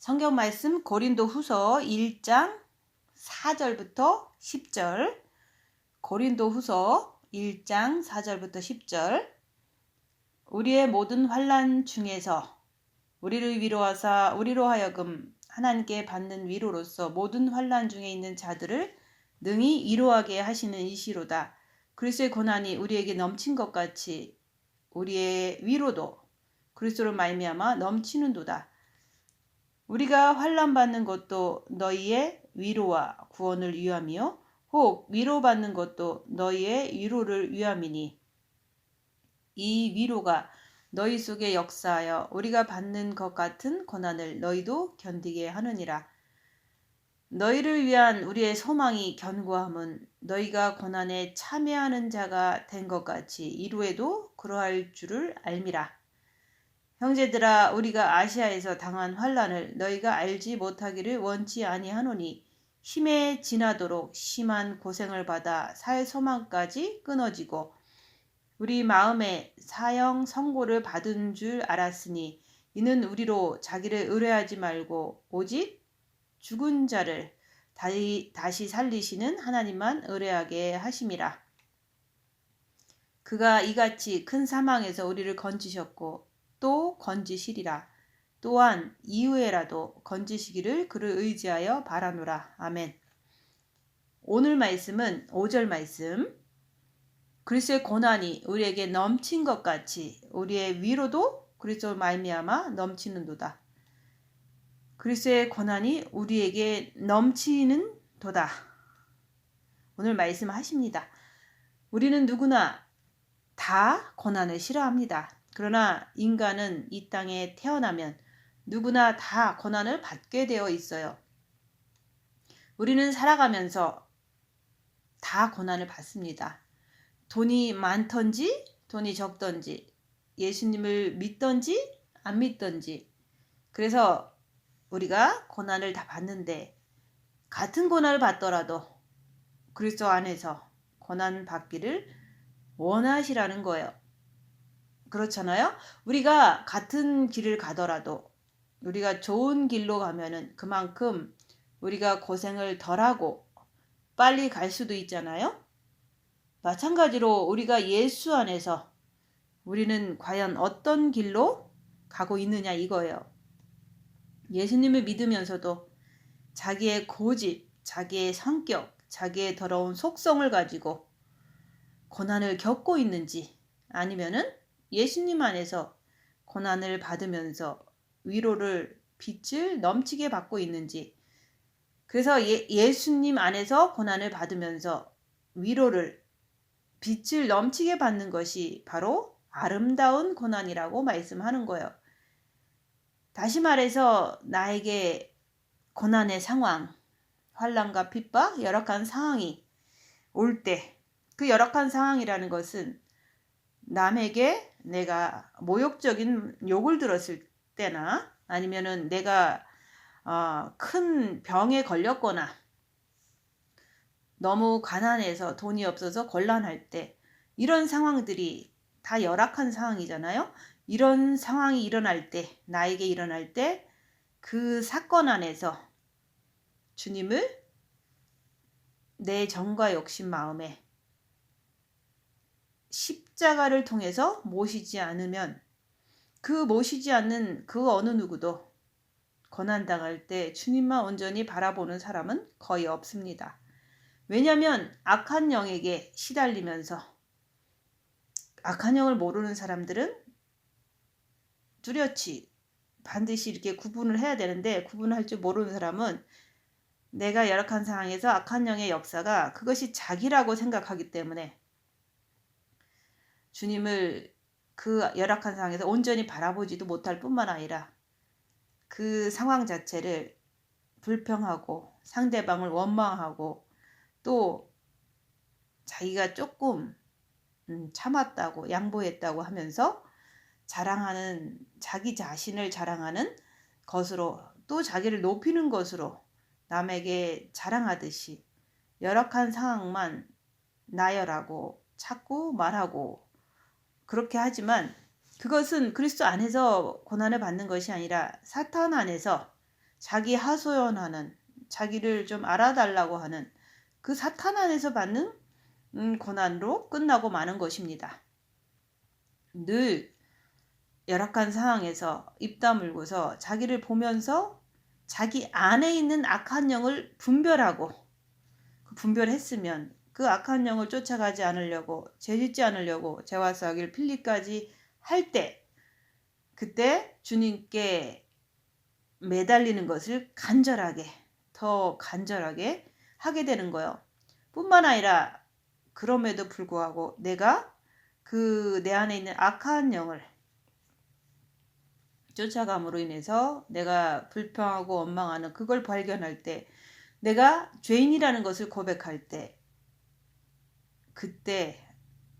성경 말씀 고린도후서 1장 4절부터 10절. 고린도후서 1장 4절부터 10절. 우리의 모든 환난 중에서 우리를 위로하사 우리로 하여금 하나님께 받는 위로로서 모든 환난 중에 있는 자들을 능히 위로하게 하시는 이시로다. 그리스도의 고난이 우리에게 넘친 것 같이 우리의 위로도 그리스도로 말미암아 넘치는도다. 우리가 환난 받는 것도 너희의 위로와 구원을 위함이요 혹 위로받는 것도 너희의 위로를 위함이니 이 위로가 너희 속에 역사하여 우리가 받는 것 같은 고난을 너희도 견디게 하느니라. 너희를 위한 우리의 소망이 견고함은 너희가 고난에 참여하는 자가 된 것 같이 이루에도 그러할 줄을 알미라. 형제들아, 우리가 아시아에서 당한 환난을 너희가 알지 못하기를 원치 아니하노니 힘에 지나도록 심한 고생을 받아 살 소망까지 끊어지고 우리 마음에 사형 선고를 받은 줄 알았으니 이는 우리로 자기를 의뢰하지 말고 오직 죽은 자를 다시 살리시는 하나님만 의뢰하게 하심이라. 그가 이같이 큰 사망에서 우리를 건지셨고 또 건지시리라. 또한 이후에라도 건지시기를 그를 의지하여 바라노라. 아멘. 오늘 말씀은 5절 말씀. 그리스도의 고난이 우리에게 넘친 것 같이 우리의 위로도 그리스도로 말미암아 넘치는도다. 그리스도의 고난이 우리에게 넘치는 도다. 오늘 말씀하십니다. 우리는 누구나 다 고난을 싫어합니다. 그러나 인간은 이 땅에 태어나면 누구나 다 고난을 받게 되어 있어요. 우리는 살아가면서 다 고난을 받습니다. 돈이 많던지 돈이 적던지 예수님을 믿던지 안 믿던지 그래서 우리가 고난을 다 받는데 같은 고난을 받더라도 그리스도 안에서 고난 받기를 원하시라는 거예요. 그렇잖아요. 우리가 같은 길을 가더라도 우리가 좋은 길로 가면은 그만큼 우리가 고생을 덜하고 빨리 갈 수도 있잖아요. 마찬가지로 우리가 예수 안에서 우리는 과연 어떤 길로 가고 있느냐 이거예요. 예수님을 믿으면서도 자기의 고집, 자기의 성격, 자기의 더러운 속성을 가지고 고난을 겪고 있는지 아니면은 예수님 안에서 고난을 받으면서 위로를 빛을 넘치게 받고 있는지 그래서 예수님 안에서 고난을 받으면서 위로를 빛을 넘치게 받는 것이 바로 아름다운 고난이라고 말씀하는 거예요. 다시 말해서 나에게 고난의 상황, 환난과 핍박, 열악한 상황이 올 때 그 열악한 상황이라는 것은 남에게 내가 모욕적인 욕을 들었을 때나 아니면은 내가 큰 병에 걸렸거나 너무 가난해서 돈이 없어서 곤란할 때 이런 상황들이 다 열악한 상황이잖아요. 이런 상황이 일어날 때 나에게 일어날 때 그 사건 안에서 주님을 내 정과 욕심 마음에 십자가를 통해서 모시지 않으면 모시지 않는 그 어느 누구도 고난당할 때 주님만 온전히 바라보는 사람은 거의 없습니다. 왜냐하면 악한 영에게 시달리면서 악한 영을 모르는 사람들은 뚜렷이 반드시 이렇게 구분을 해야 되는데 구분할 줄 모르는 사람은 내가 열악한 상황에서 악한 영의 역사가 그것이 자기라고 생각하기 때문에 주님을 그 열악한 상황에서 온전히 바라보지도 못할 뿐만 아니라 그 상황 자체를 불평하고 상대방을 원망하고 또 자기가 조금 참았다고 양보했다고 하면서 자랑하는 자기 자신을 자랑하는 것으로 또 자기를 높이는 것으로 남에게 자랑하듯이 열악한 상황만 나열하고 찾고 말하고 그렇게 하지만 그것은 그리스도 안에서 고난을 받는 것이 아니라 사탄 안에서 자기 하소연하는, 자기를 좀 알아달라고 하는 그 사탄 안에서 받는 고난으로 끝나고 마는 것입니다. 늘 열악한 상황에서 입 다물고서 자기를 보면서 자기 안에 있는 악한 영을 분별하고, 분별했으면 그 악한 영을 쫓아가지 않으려고, 죄짓지 않으려고 죄와 싸우기를 필리까지 할 때, 그때 주님께 매달리는 것을 간절하게, 더 간절하게 하게 되는 거예요. 뿐만 아니라 그럼에도 불구하고 내가 그 내 안에 있는 악한 영을 쫓아감으로 인해서 내가 불평하고 원망하는 그걸 발견할 때, 내가 죄인이라는 것을 고백할 때, 그때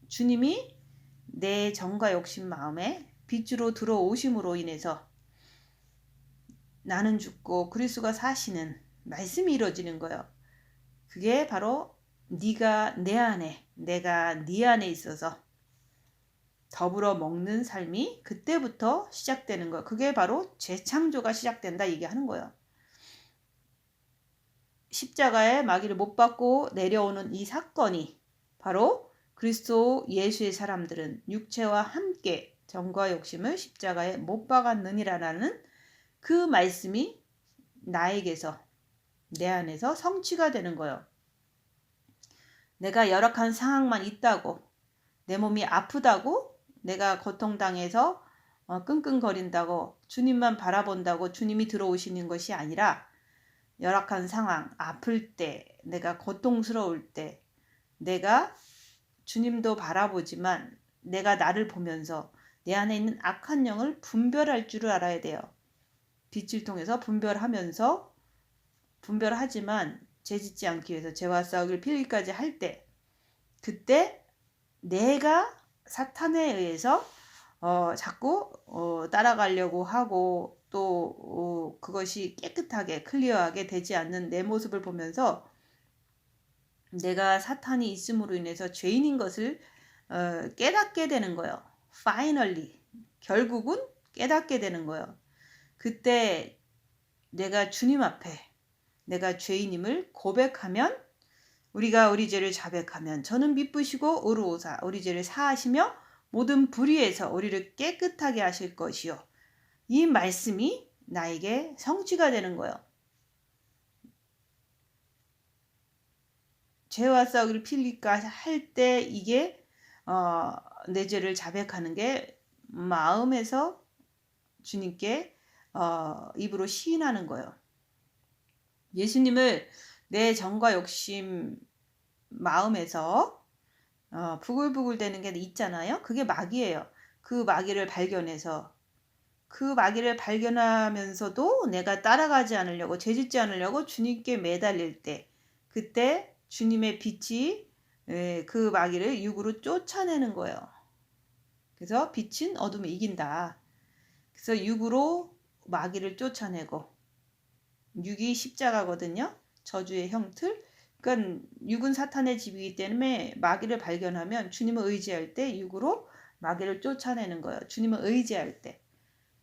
주님이 내 정과 욕심 마음에 빛으로 들어오심으로 인해서 나는 죽고 그리스도가 사시는 말씀이 이루어지는 거예요. 그게 바로 네가 내 안에, 내가 네 안에 있어서 더불어 먹는 삶이 그때부터 시작되는 거예요. 그게 바로 재창조가 시작된다 얘기하는 거예요. 십자가에 마귀를 못 받고 내려오는 이 사건이 바로 그리스도 예수의 사람들은 육체와 함께 정과 욕심을 십자가에 못 박았느니라는 그 말씀이 나에게서, 내 안에서 성취가 되는 거예요. 내가 열악한 상황만 있다고, 내 몸이 아프다고, 내가 고통당해서 끙끙거린다고, 주님만 바라본다고 주님이 들어오시는 것이 아니라, 열악한 상황, 아플 때, 내가 고통스러울 때, 내가 주님도 바라보지만 내가 나를 보면서 내 안에 있는 악한 영을 분별할 줄을 알아야 돼요. 빛을 통해서 분별하지만 죄짓지 않기 위해서 죄와 싸우기를 필기까지 할 때, 그때 내가 사탄에 의해서 자꾸 따라가려고 하고 또 그것이 깨끗하게 클리어하게 되지 않는 내 모습을 보면서 내가 사탄이 있음으로 인해서 죄인인 것을 깨닫게 되는 거예요. Finally, 결국은 깨닫게 되는 거예요. 그때 내가 주님 앞에 내가 죄인임을 고백하면, 우리가 우리 죄를 자백하면 저는 미쁘시고 의로우사 우리 죄를 사하시며 모든 불의에서 우리를 깨끗하게 하실 것이요. 이 말씀이 나에게 성취가 되는 거예요. 죄와 싸우기를 필기까 할 때 이게 내 죄를 자백하는 게 마음에서 주님께 입으로 시인하는 거예요. 예수님을 내 정과 욕심 마음에서 부글부글 되는 게 있잖아요. 그게 마귀예요. 그 마귀를 발견해서, 그 마귀를 발견하면서도 내가 따라가지 않으려고, 죄짓지 않으려고 주님께 매달릴 때, 그때 주님의 빛이 그 마귀를 육으로 쫓아내는 거예요. 그래서 빛은 어둠을 이긴다. 그래서 육으로 마귀를 쫓아내고, 육이 십자가거든요. 저주의 형틀. 그러니까 육은 사탄의 집이기 때문에 마귀를 발견하면 주님을 의지할 때 육으로 마귀를 쫓아내는 거예요. 주님을 의지할 때.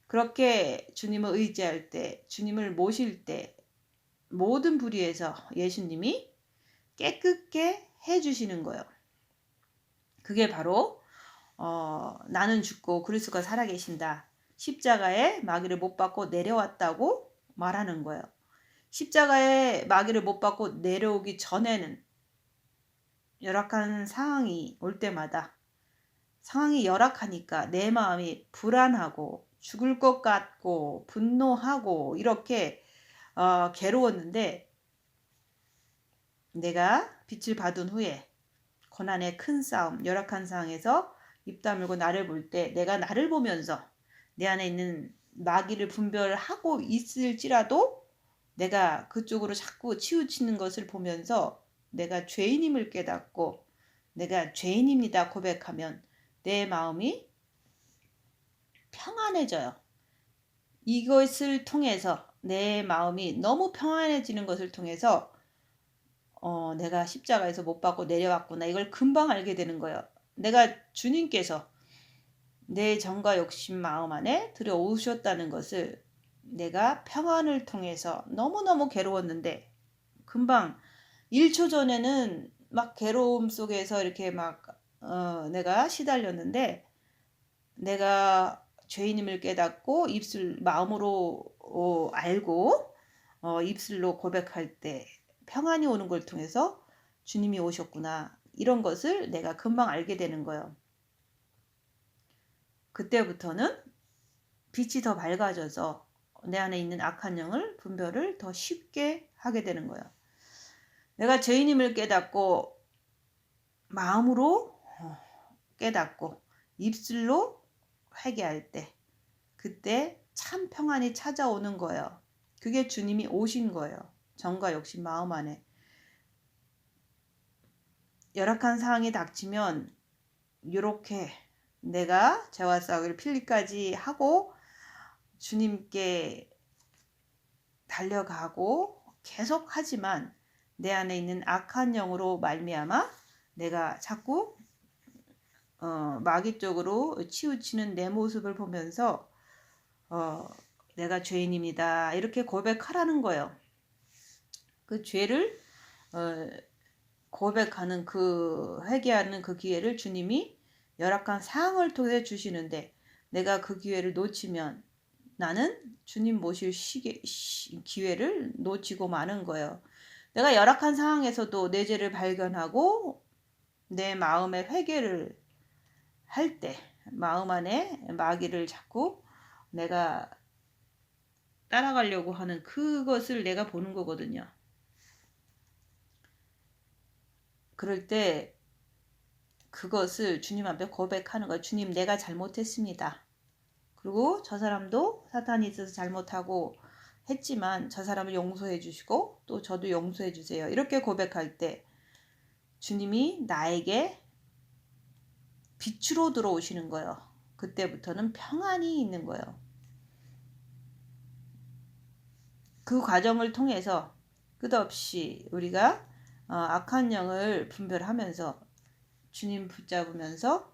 그렇게 주님을 의지할 때, 주님을 모실 때 모든 불의에서 예수님이 깨끗게 해주시는 거예요. 그게 바로 나는 죽고 그리스도가 살아계신다. 십자가에 마귀를 못 받고 내려왔다고 말하는 거예요. 십자가에 마귀를 못 받고 내려오기 전에는 열악한 상황이 올 때마다, 상황이 열악하니까 내 마음이 불안하고 죽을 것 같고 분노하고 이렇게 괴로웠는데, 내가 빛을 받은 후에 고난의 큰 싸움, 열악한 상황에서 입 다물고 나를 볼 때, 내가 나를 보면서 내 안에 있는 마귀를 분별하고 있을지라도 내가 그쪽으로 자꾸 치우치는 것을 보면서 내가 죄인임을 깨닫고 내가 죄인입니다 고백하면 내 마음이 평안해져요. 이것을 통해서 내 마음이 너무 평안해지는 것을 통해서 내가 십자가에서 못 받고 내려왔구나, 이걸 금방 알게 되는 거예요. 내가 주님께서 내 정과 욕심 마음 안에 들어오셨다는 것을 내가 평안을 통해서 너무너무 괴로웠는데 금방 1초 전에는 막 괴로움 속에서 이렇게 막 내가 시달렸는데 내가 죄인임을 깨닫고 마음으로 알고 입술로 고백할 때 평안이 오는 걸 통해서 주님이 오셨구나. 이런 것을 내가 금방 알게 되는 거예요. 그때부터는 빛이 더 밝아져서 내 안에 있는 악한 영을 분별을 더 쉽게 하게 되는 거예요. 내가 죄인임을 깨닫고 마음으로 깨닫고 입술로 회개할 때 그때 참 평안이 찾아오는 거예요. 그게 주님이 오신 거예요. 정과 욕심 마음 안에. 열악한 상황이 닥치면 이렇게 내가 죄와 싸우기를 필리까지 하고 주님께 달려가고 계속 하지만 내 안에 있는 악한 영으로 말미암아 내가 자꾸 마귀 쪽으로 치우치는 내 모습을 보면서 내가 죄인입니다. 이렇게 고백하라는 거예요. 그 죄를 고백하는 회개하는 그 기회를 주님이 열악한 상황을 통해 주시는데 내가 그 기회를 놓치면 나는 주님 모실 기회를 놓치고 마는 거예요. 내가 열악한 상황에서도 내 죄를 발견하고 내 마음의 회개를 할 때 마음 안에 마귀를 자꾸 내가 따라가려고 하는 그것을 내가 보는 거거든요. 그럴 때 그것을 주님 앞에 고백하는 거예요. 주님, 내가 잘못했습니다. 그리고 저 사람도 사탄이 있어서 잘못하고 했지만 저 사람을 용서해 주시고 또 저도 용서해 주세요. 이렇게 고백할 때 주님이 나에게 빛으로 들어오시는 거예요. 그때부터는 평안이 있는 거예요. 그 과정을 통해서 끝없이 우리가 악한 영을 분별하면서 주님 붙잡으면서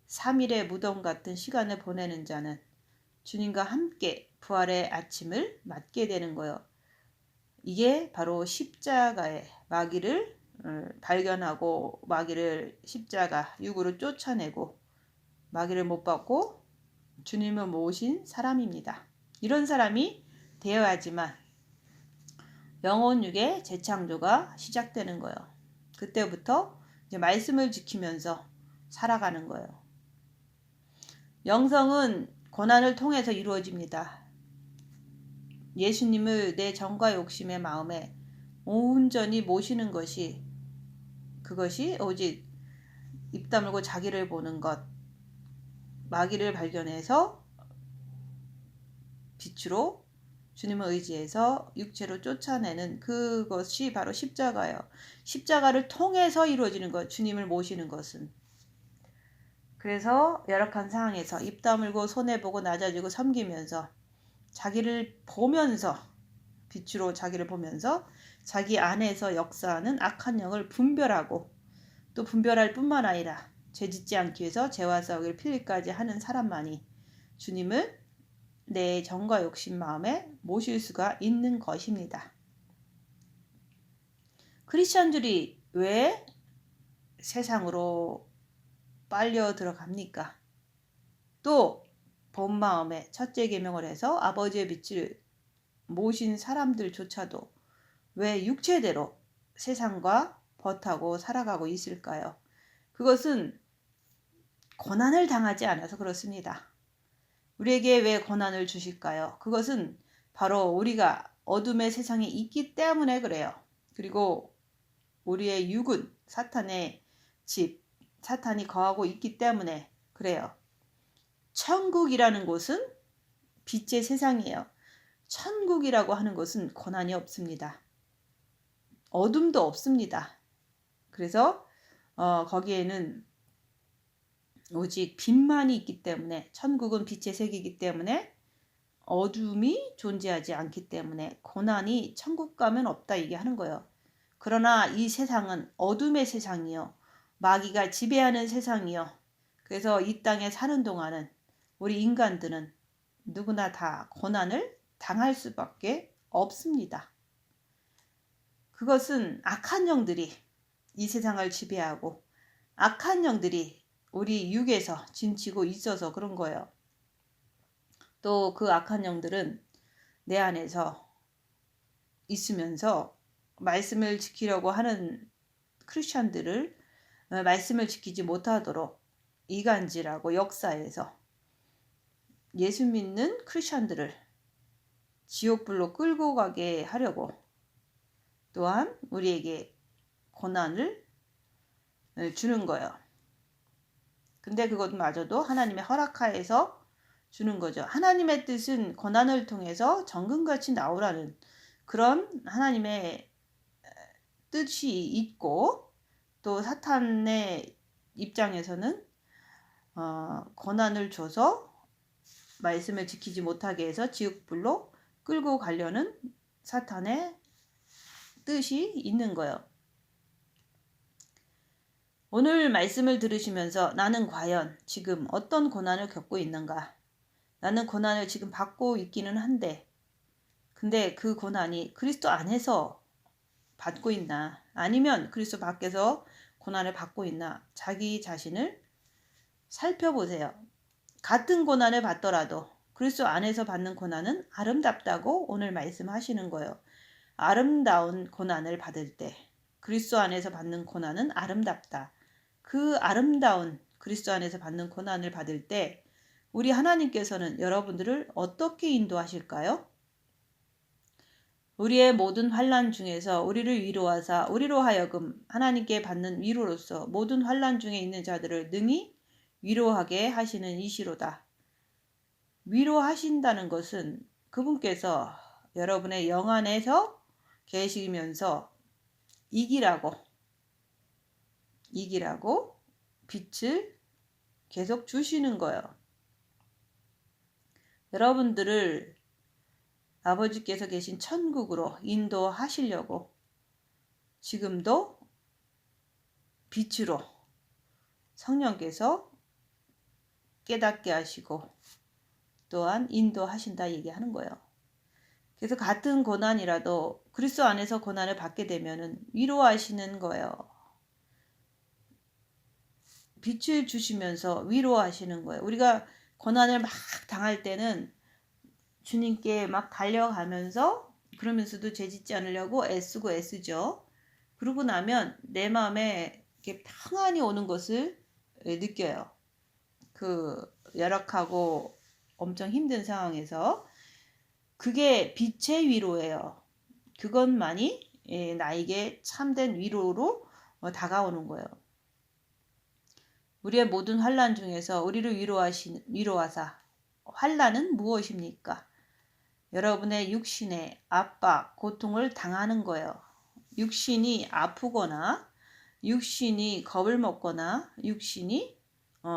3일의 무덤 같은 시간을 보내는 자는 주님과 함께 부활의 아침을 맞게 되는 거예요. 이게 바로 십자가의 마귀를 발견하고 마귀를 십자가 육으로 쫓아내고 마귀를 못 받고 주님을 모신 사람입니다. 이런 사람이 되어야지만 영혼 육의 재창조가 시작되는 거예요. 그때부터 이제 말씀을 지키면서 살아가는 거예요. 영성은 고난을 통해서 이루어집니다. 예수님을 내 정과 욕심의 마음에 온전히 모시는 그것이 오직 입 다물고 자기를 보는 것, 마귀를 발견해서 빛으로 주님을 의지해서 육체로 쫓아내는 그것이 바로 십자가예요. 십자가를 통해서 이루어지는 것, 주님을 모시는 것은. 그래서 열악한 상황에서 입 다물고 손해보고 낮아지고 섬기면서 자기를 보면서 빛으로 자기를 보면서 자기 안에서 역사하는 악한 영을 분별하고 또 분별할 뿐만 아니라 죄짓지 않기 위해서 죄와 싸우기를 필리까지 하는 사람만이 주님을 내 정과 욕심 마음에 모실 수가 있는 것입니다. 크리스천들이 왜 세상으로 빨려 들어갑니까? 또 본 마음에 첫째 계명을 해서 아버지의 빛을 모신 사람들조차도 왜 육체대로 세상과 버타고 살아가고 있을까요? 그것은 고난을 당하지 않아서 그렇습니다. 우리에게 왜 고난을 주실까요? 그것은 바로 우리가 어둠의 세상에 있기 때문에 그래요. 그리고 우리의 육은 사탄의 집, 사탄이 거하고 있기 때문에 그래요. 천국이라는 곳은 빛의 세상이에요. 천국이라고 하는 것은 고난이 없습니다. 어둠도 없습니다. 그래서 거기에는 오직 빛만이 있기 때문에 천국은 빛의 세계이기 때문에 어둠이 존재하지 않기 때문에 고난이 천국 가면 없다 얘기하는 거예요. 그러나 이 세상은 어둠의 세상이요. 마귀가 지배하는 세상이요. 그래서 이 땅에 사는 동안은 우리 인간들은 누구나 다 고난을 당할 수밖에 없습니다. 그것은 악한 영들이 이 세상을 지배하고 악한 영들이 우리 육에서 짐지고 있어서 그런 거예요. 또 그 악한 영들은 내 안에서 있으면서 말씀을 지키려고 하는 크리스천들을 말씀을 지키지 못하도록 이간질하고 역사에서 예수 믿는 크리스천들을 지옥불로 끌고 가게 하려고 또한 우리에게 고난을 주는 거예요. 근데 그것마저도 하나님의 허락하에서 주는 거죠. 하나님의 뜻은 고난을 통해서 정금같이 나오라는 그런 하나님의 뜻이 있고, 또 사탄의 입장에서는 고난을 줘서 말씀을 지키지 못하게 해서 지옥불로 끌고 가려는 사탄의 뜻이 있는 거예요. 오늘 말씀을 들으시면서 나는 과연 지금 어떤 고난을 겪고 있는가? 나는 고난을 지금 받고 있기는 한데, 근데 그 고난이 그리스도 안에서 받고 있나? 아니면 그리스도 밖에서 고난을 받고 있나? 자기 자신을 살펴보세요. 같은 고난을 받더라도 그리스도 안에서 받는 고난은 아름답다고 오늘 말씀하시는 거예요. 아름다운 고난을 받을 때 그리스도 안에서 받는 고난은 아름답다. 그 아름다운 그리스도 안에서 받는 고난을 받을 때 우리 하나님께서는 여러분들을 어떻게 인도하실까요? 우리의 모든 환난 중에서 우리를 위로하사 우리로 하여금 하나님께 받는 위로로서 모든 환난 중에 있는 자들을 능히 위로하게 하시는 이시로다. 위로하신다는 것은 그분께서 여러분의 영 안에서 계시면서 이기라고 빛을 계속 주시는 거예요. 여러분들을 아버지께서 계신 천국으로 인도하시려고 지금도 빛으로 성령께서 깨닫게 하시고 또한 인도하신다 얘기하는 거예요. 그래서 같은 고난이라도 그리스도 안에서 고난을 받게 되면은 위로하시는 거예요. 빛을 주시면서 위로하시는 거예요. 우리가 고난을 막 당할 때는 주님께 막 달려가면서 그러면서도 죄짓지 않으려고 애쓰죠. 그러고 나면 내 마음에 이렇게 평안이 오는 것을 느껴요. 그 열악하고 엄청 힘든 상황에서 그게 빛의 위로예요. 그것만이 나에게 참된 위로로 다가오는 거예요. 우리의 모든 환난 중에서 우리를 위로하사 환난은 무엇입니까? 여러분의 육신의 압박, 고통을 당하는 거예요. 육신이 아프거나 육신이 겁을 먹거나 육신이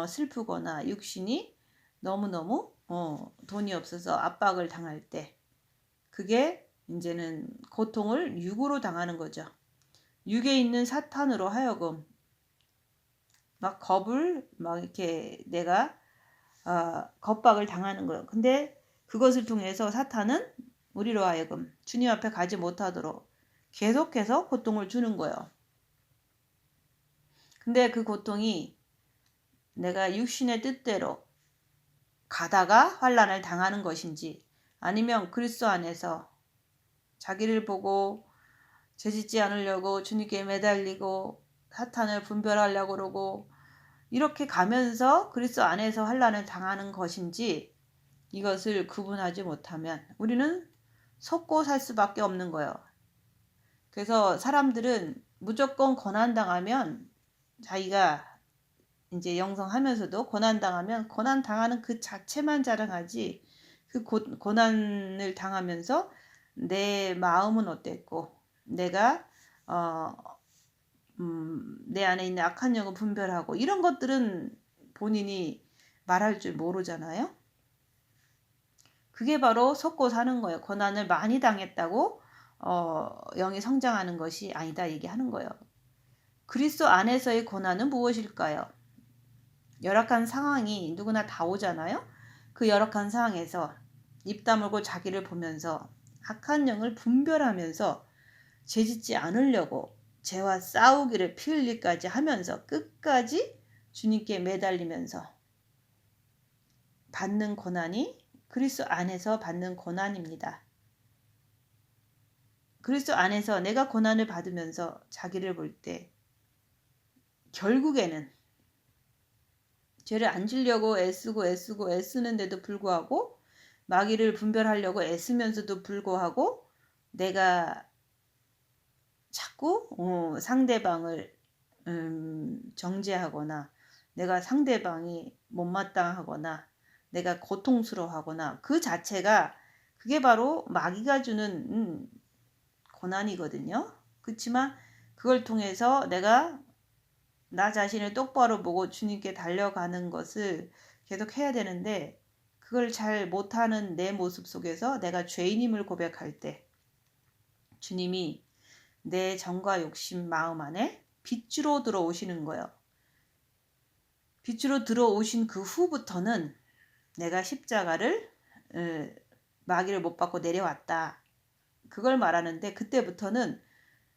슬프거나 육신이 너무너무 돈이 없어서 압박을 당할 때 그게 이제는 고통을 육으로 당하는 거죠. 육에 있는 사탄으로 하여금 막 겁을 막 이렇게 내가 겁박을 당하는 거예요. 근데 그것을 통해서 사탄은 우리로 하여금 주님 앞에 가지 못하도록 계속해서 고통을 주는 거예요. 근데 그 고통이 내가 육신의 뜻대로 가다가 환난을 당하는 것인지 아니면 그리스도 안에서 자기를 보고 죄짓지 않으려고 주님께 매달리고 사탄을 분별하려고 그러고 이렇게 가면서 그리스도 안에서 환난을 당하는 것인지 이것을 구분하지 못하면 우리는 속고 살 수밖에 없는 거예요. 그래서 사람들은 무조건 고난당하면 자기가 이제 영성하면서도 고난당하면 고난당하는 그 자체만 자랑하지 그 고난을 당하면서 내 마음은 어땠고 내가 내 안에 있는 악한 영을 분별하고 이런 것들은 본인이 말할 줄 모르잖아요. 그게 바로 속고 사는 거예요. 고난을 많이 당했다고 영이 성장하는 것이 아니다 얘기하는 거예요. 그리스도 안에서의 고난은 무엇일까요? 열악한 상황이 누구나 다 오잖아요. 그 열악한 상황에서 입 다물고 자기를 보면서 악한 영을 분별하면서 죄짓지 않으려고 죄와 싸우기를 피 흘리까지 하면서 끝까지 주님께 매달리면서 받는 고난이 그리스도 안에서 받는 고난입니다. 그리스도 안에서 내가 고난을 받으면서 자기를 볼 때 결국에는 죄를 안 지려고 애쓰는데도 불구하고 마귀를 분별하려고 애쓰면서도 불구하고 내가 자꾸 상대방을 정죄하거나 내가 상대방이 못마땅하거나 내가 고통스러워하거나 그 자체가 그게 바로 마귀가 주는 고난이거든요. 그렇지만 그걸 통해서 내가 나 자신을 똑바로 보고 주님께 달려가는 것을 계속 해야 되는데 그걸 잘 못하는 내 모습 속에서 내가 죄인임을 고백할 때 주님이 내 정과 욕심 마음 안에 빛으로 들어오시는 거예요. 빛으로 들어오신 그 후부터는 내가 십자가를 마귀를 못 받고 내려왔다. 그걸 말하는데 그때부터는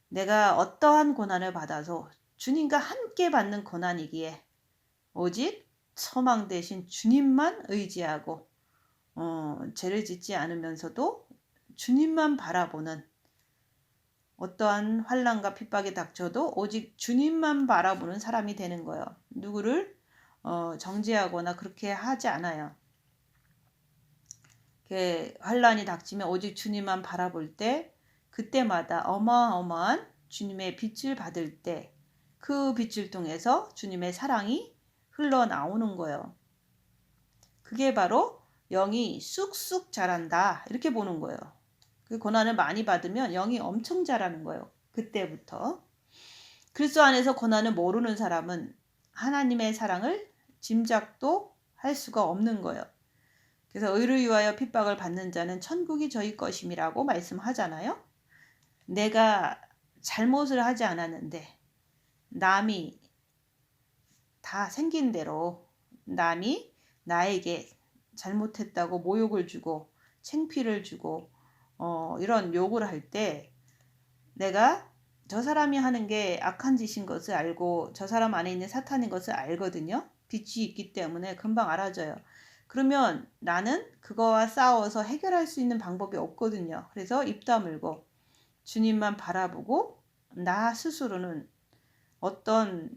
내가 어떠한 고난을 받아서 주님과 함께 받는 고난이기에 오직 소망 대신 주님만 의지하고 죄를 짓지 않으면서도 주님만 바라보는 어떠한 환난과 핍박이 닥쳐도 오직 주님만 바라보는 사람이 되는 거예요. 누구를 정죄하거나 그렇게 하지 않아요. 환난이 닥치면 오직 주님만 바라볼 때 그때마다 어마어마한 주님의 빛을 받을 때 그 빛을 통해서 주님의 사랑이 흘러나오는 거예요. 그게 바로 영이 쑥쑥 자란다 이렇게 보는 거예요. 그 고난을 많이 받으면 영이 엄청 자라는 거예요. 그때부터. 그리스도 안에서 고난을 모르는 사람은 하나님의 사랑을 짐작도 할 수가 없는 거예요. 그래서 의를 위하여 핍박을 받는 자는 천국이 저희 것임이라고 말씀하잖아요. 내가 잘못을 하지 않았는데 남이 다 생긴 대로 남이 나에게 잘못했다고 모욕을 주고 창피를 주고 이런 욕을 할 때 내가 저 사람이 하는 게 악한 짓인 것을 알고 저 사람 안에 있는 사탄인 것을 알거든요. 빛이 있기 때문에 금방 알아져요. 그러면 나는 그거와 싸워서 해결할 수 있는 방법이 없거든요. 그래서 입 다물고 주님만 바라보고 나 스스로는 어떤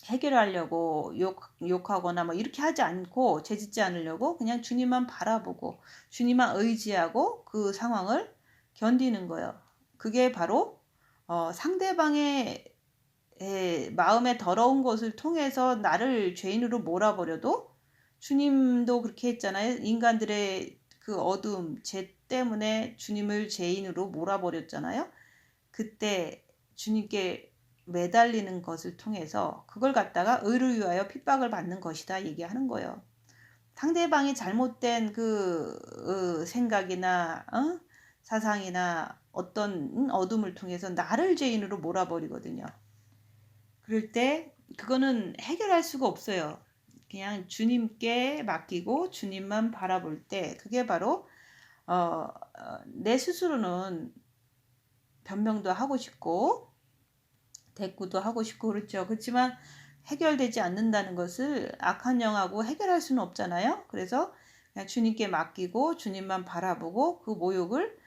해결하려고 욕하거나 뭐 이렇게 하지 않고 죄짓지 않으려고 그냥 주님만 바라보고 주님만 의지하고 그 상황을 견디는 거예요. 그게 바로 상대방의 마음에 더러운 것을 통해서 나를 죄인으로 몰아버려도 주님도 그렇게 했잖아요. 인간들의 그 어두움, 죄 때문에 주님을 죄인으로 몰아버렸잖아요. 그때 주님께 매달리는 것을 통해서 그걸 갖다가 의를 위하여 핍박을 받는 것이다 얘기하는 거예요. 상대방이 잘못된 생각이나 사상이나 어떤 어둠을 통해서 나를 죄인으로 몰아버리거든요. 그럴 때 그거는 해결할 수가 없어요. 그냥 주님께 맡기고 주님만 바라볼 때 그게 바로 내 스스로는 변명도 하고 싶고 대꾸도 하고 싶고 그렇죠. 그렇지만 해결되지 않는다는 것을 악한 영하고 해결할 수는 없잖아요. 그래서 그냥 주님께 맡기고 주님만 바라보고 그 모욕을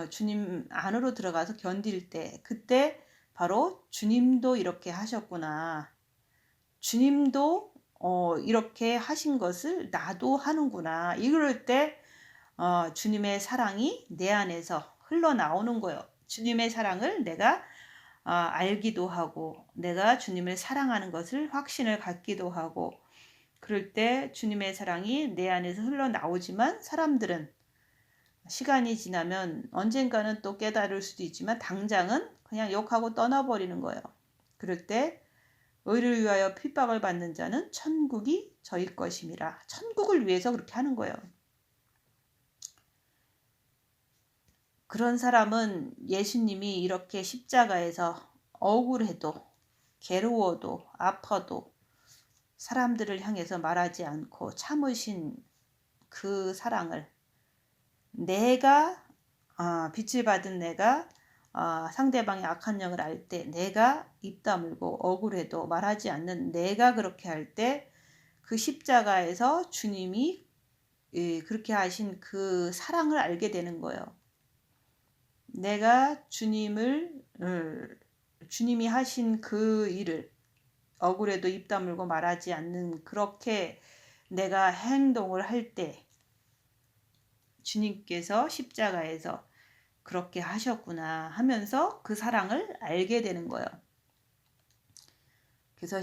주님 안으로 들어가서 견딜 때 그때 바로 주님도 이렇게 하셨구나. 주님도 이렇게 하신 것을 나도 하는구나. 이럴 때 주님의 사랑이 내 안에서 흘러나오는 거예요. 주님의 사랑을 내가 알기도 하고 내가 주님을 사랑하는 것을 확신을 갖기도 하고 그럴 때 주님의 사랑이 내 안에서 흘러나오지만 사람들은 시간이 지나면 언젠가는 또 깨달을 수도 있지만 당장은 그냥 욕하고 떠나버리는 거예요. 그럴 때 의를 위하여 핍박을 받는 자는 천국이 저희 것임이라. 천국을 위해서 그렇게 하는 거예요. 그런 사람은 예수님이 이렇게 십자가에서 억울해도 괴로워도 아파도 사람들을 향해서 말하지 않고 참으신 그 사랑을 내가 빛을 받은 내가 상대방의 악한 영을 알 때 내가 입 다물고 억울해도 말하지 않는 내가 그렇게 할 때 그 십자가에서 주님이 그렇게 하신 그 사랑을 알게 되는 거예요. 내가 주님이 하신 그 일을 억울해도 입 다물고 말하지 않는 그렇게 내가 행동을 할 때 주님께서 십자가에서 그렇게 하셨구나 하면서 그 사랑을 알게 되는 거예요. 그래서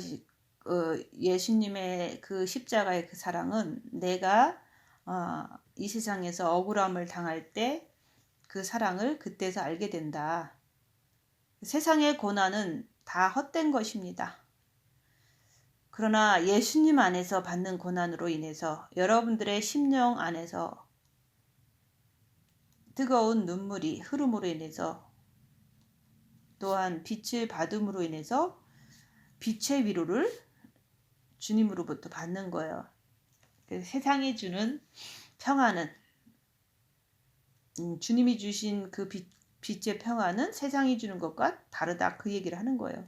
예수님의 그 십자가의 그 사랑은 내가 이 세상에서 억울함을 당할 때 그 사랑을 그때서 알게 된다. 세상의 고난은 다 헛된 것입니다. 그러나 예수님 안에서 받는 고난으로 인해서 여러분들의 심령 안에서 뜨거운 눈물이 흐름으로 인해서 또한 빛을 받음으로 인해서 빛의 위로를 주님으로부터 받는 거예요. 세상이 주는 평안은 주님이 주신 그 빛의 평안은 세상이 주는 것과 다르다 그 얘기를 하는 거예요.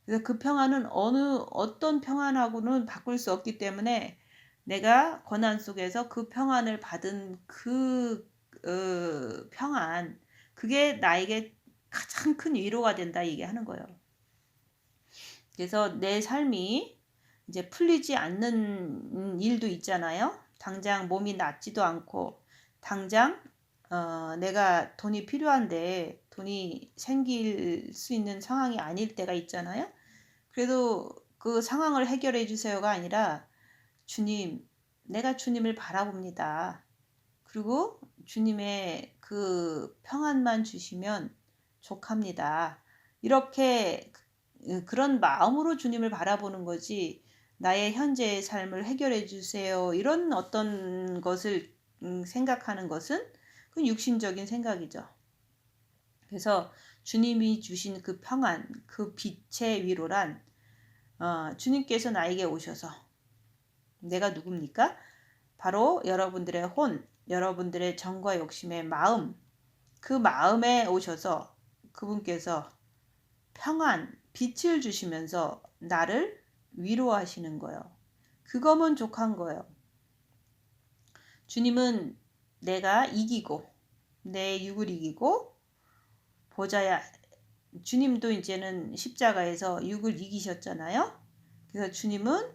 그래서 그 평안은 어떤 평안하고는 바꿀 수 없기 때문에 내가 고난 속에서 그 평안을 받은 그 평안 그게 나에게 가장 큰 위로가 된다 얘기하는 거예요. 그래서 내 삶이 이제 풀리지 않는 일도 있잖아요. 당장 몸이 낫지도 않고 당장 내가 돈이 필요한데 돈이 생길 수 있는 상황이 아닐 때가 있잖아요. 그래도 그 상황을 해결해 주세요가 아니라 주님, 내가 주님을 바라봅니다. 그리고 주님의 그 평안만 주시면 족합니다. 이렇게 그런 마음으로 주님을 바라보는 거지 나의 현재의 삶을 해결해 주세요. 이런 어떤 것을 생각하는 것은 그 육신적인 생각이죠. 그래서 주님이 주신 그 평안, 그 빛의 위로란 주님께서 나에게 오셔서 내가 누굽니까? 바로 여러분들의 혼, 여러분들의 정과 욕심의 마음, 그 마음에 오셔서 그분께서 평안, 빛을 주시면서 나를 위로하시는 거예요. 그거면 족한 거예요. 주님은 내가 이기고 내 육을 이기고 보좌야 주님도 이제는 십자가에서 육을 이기셨잖아요. 그래서 주님은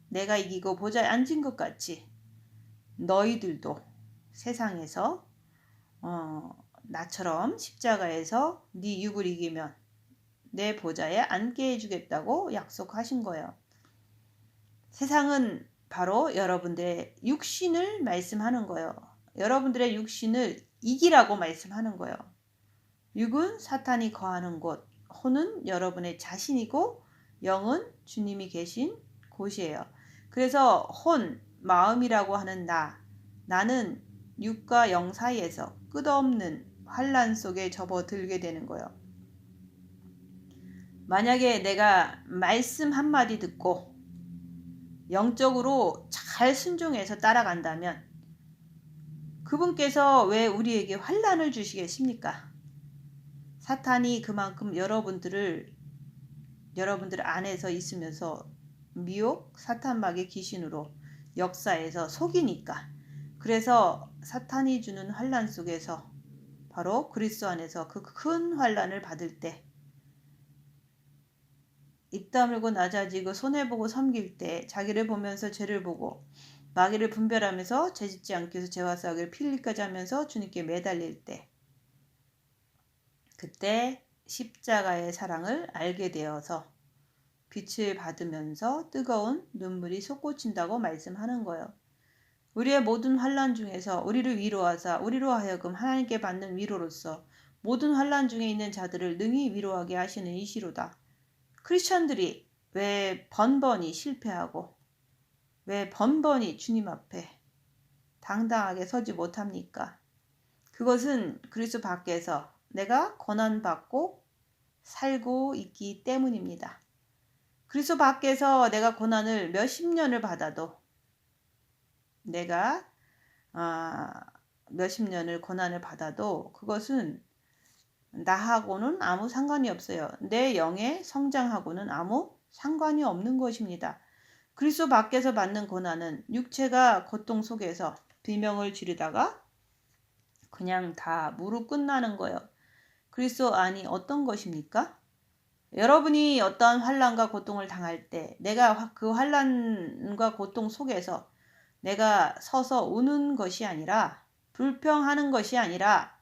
내가 이기고 보좌에 앉은 것 같이 너희들도 세상에서 나처럼 십자가에서 네 육을 이기면 내 보좌에 앉게 해주겠다고 약속하신 거예요. 세상은 바로 여러분들의 육신을 말씀하는 거예요. 여러분들의 육신을 이기라고 말씀하는 거예요. 육은 사탄이 거하는 곳, 혼은 여러분의 자신이고 영은 주님이 계신 곳이에요. 그래서 혼, 마음이라고 하는 나는 육과 영 사이에서 끝없는 환란 속에 접어들게 되는 거예요. 만약에 내가 말씀 한마디 듣고 영적으로 잘 순종해서 따라간다면 그분께서 왜 우리에게 환란을 주시겠습니까? 사탄이 그만큼 여러분들 안에서 있으면서 미혹, 사탄막의 귀신으로 역사에서 속이니까 그래서 사탄이 주는 환란 속에서 바로 그리스도 안에서 그 큰 환란을 받을 때 입 다물고 낮아지고 손해보고 섬길 때 자기를 보면서 죄를 보고 마귀를 분별하면서 죄짓지 않기 위해서 죄와 싸우기를 필리까지 하면서 주님께 매달릴 때 그때 십자가의 사랑을 알게 되어서 빛을 받으면서 뜨거운 눈물이 솟구친다고 말씀하는 거예요. 우리의 모든 환난 중에서 우리를 위로하사 우리로 하여금 하나님께 받는 위로로서 모든 환난 중에 있는 자들을 능히 위로하게 하시는 이시로다. 크리스천들이 왜 번번이 실패하고 왜 번번이 주님 앞에 당당하게 서지 못합니까? 그것은 그리스도 밖에서 내가 고난받고 살고 있기 때문입니다. 그리스도 밖에서 내가 고난을 몇십 년을 받아도 내가 아, 몇십 년을 고난을 받아도 그것은 나하고는 아무 상관이 없어요. 내 영의 성장하고는 아무 상관이 없는 것입니다. 그리스도 밖에서 받는 고난은 육체가 고통 속에서 비명을 지르다가 그냥 다 무릎 끝나는 거예요. 그리스도 안이 어떤 것입니까? 여러분이 어떠한 환난과 고통을 당할 때 내가 그 환난과 고통 속에서 내가 서서 우는 것이 아니라 불평하는 것이 아니라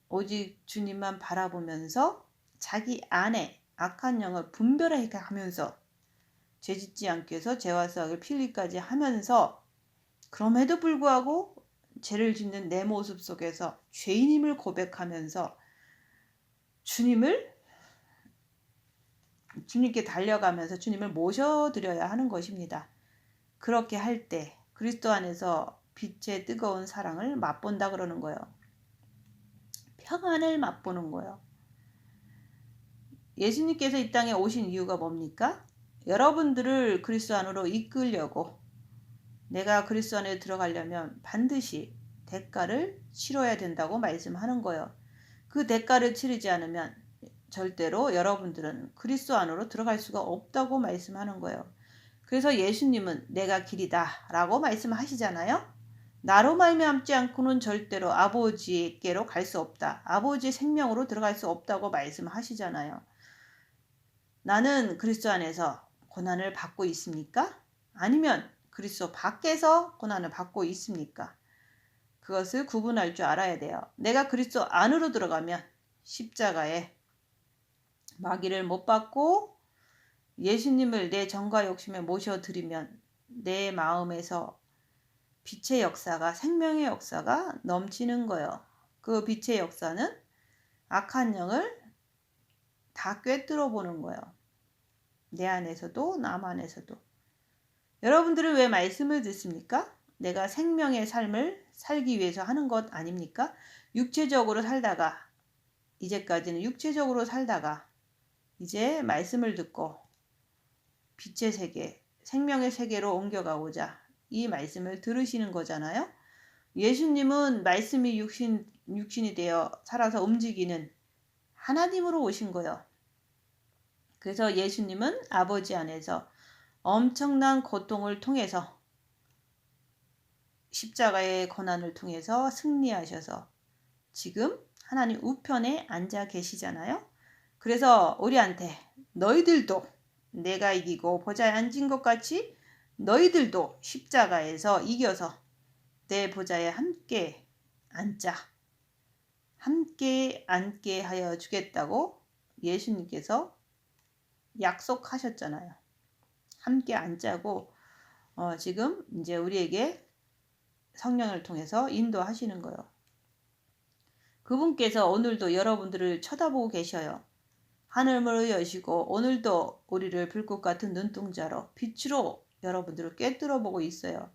오직 주님만 바라보면서 자기 안에 악한 영을 분별해 가면서 죄짓지 않기 위해서 죄와 사악을 필리까지 하면서 그럼에도 불구하고 죄를 짓는 내 모습 속에서 죄인임을 고백하면서 주님께 달려가면서 주님을 모셔드려야 하는 것입니다. 그렇게 할 때 그리스도 안에서 빛의 뜨거운 사랑을 맛본다 그러는 거예요. 평안을 맛보는 거예요. 예수님께서 이 땅에 오신 이유가 뭡니까? 여러분들을 그리스도 안으로 이끌려고 내가 그리스도 안에 들어가려면 반드시 대가를 치러야 된다고 말씀하는 거예요. 그 대가를 치르지 않으면 절대로 여러분들은 그리스도 안으로 들어갈 수가 없다고 말씀하는 거예요. 그래서 예수님은 내가 길이다 라고 말씀하시잖아요. 나로 말미암지 않고는 절대로 아버지께로 갈 수 없다. 아버지의 생명으로 들어갈 수 없다고 말씀하시잖아요. 나는 그리스도 안에서 고난을 받고 있습니까? 아니면 그리스도 밖에서 고난을 받고 있습니까? 그것을 구분할 줄 알아야 돼요. 내가 그리스도 안으로 들어가면 십자가에 마귀를 못 받고 예수님을 내 정과 욕심에 모셔드리면 내 마음에서 빛의 역사가 생명의 역사가 넘치는 거예요. 그 빛의 역사는 악한 영을 다 꿰뚫어 보는 거예요. 내 안에서도 남 안에서도. 여러분들은 왜 말씀을 듣습니까? 내가 생명의 삶을 살기 위해서 하는 것 아닙니까? 육체적으로 살다가 이제까지는 육체적으로 살다가 이제 말씀을 듣고 빛의 세계, 생명의 세계로 옮겨가고자 이 말씀을 들으시는 거잖아요. 예수님은 말씀이 육신이 되어 살아서 움직이는 하나님으로 오신 거예요. 그래서 예수님은 아버지 안에서 엄청난 고통을 통해서 십자가의 고난을 통해서 승리하셔서 지금 하나님 우편에 앉아 계시잖아요. 그래서 우리한테 너희들도 내가 이기고 보좌에 앉은 것 같이 너희들도 십자가에서 이겨서 내 보좌에 함께 앉자. 함께 앉게 하여 주겠다고 예수님께서 약속하셨잖아요. 함께 앉자고 지금 이제 우리에게 성령을 통해서 인도하시는 거예요. 그분께서 오늘도 여러분들을 쳐다보고 계셔요. 하늘문을 여시고 오늘도 우리를 불꽃 같은 눈동자로 빛으로 여러분들을 꿰뚫어 보고 있어요.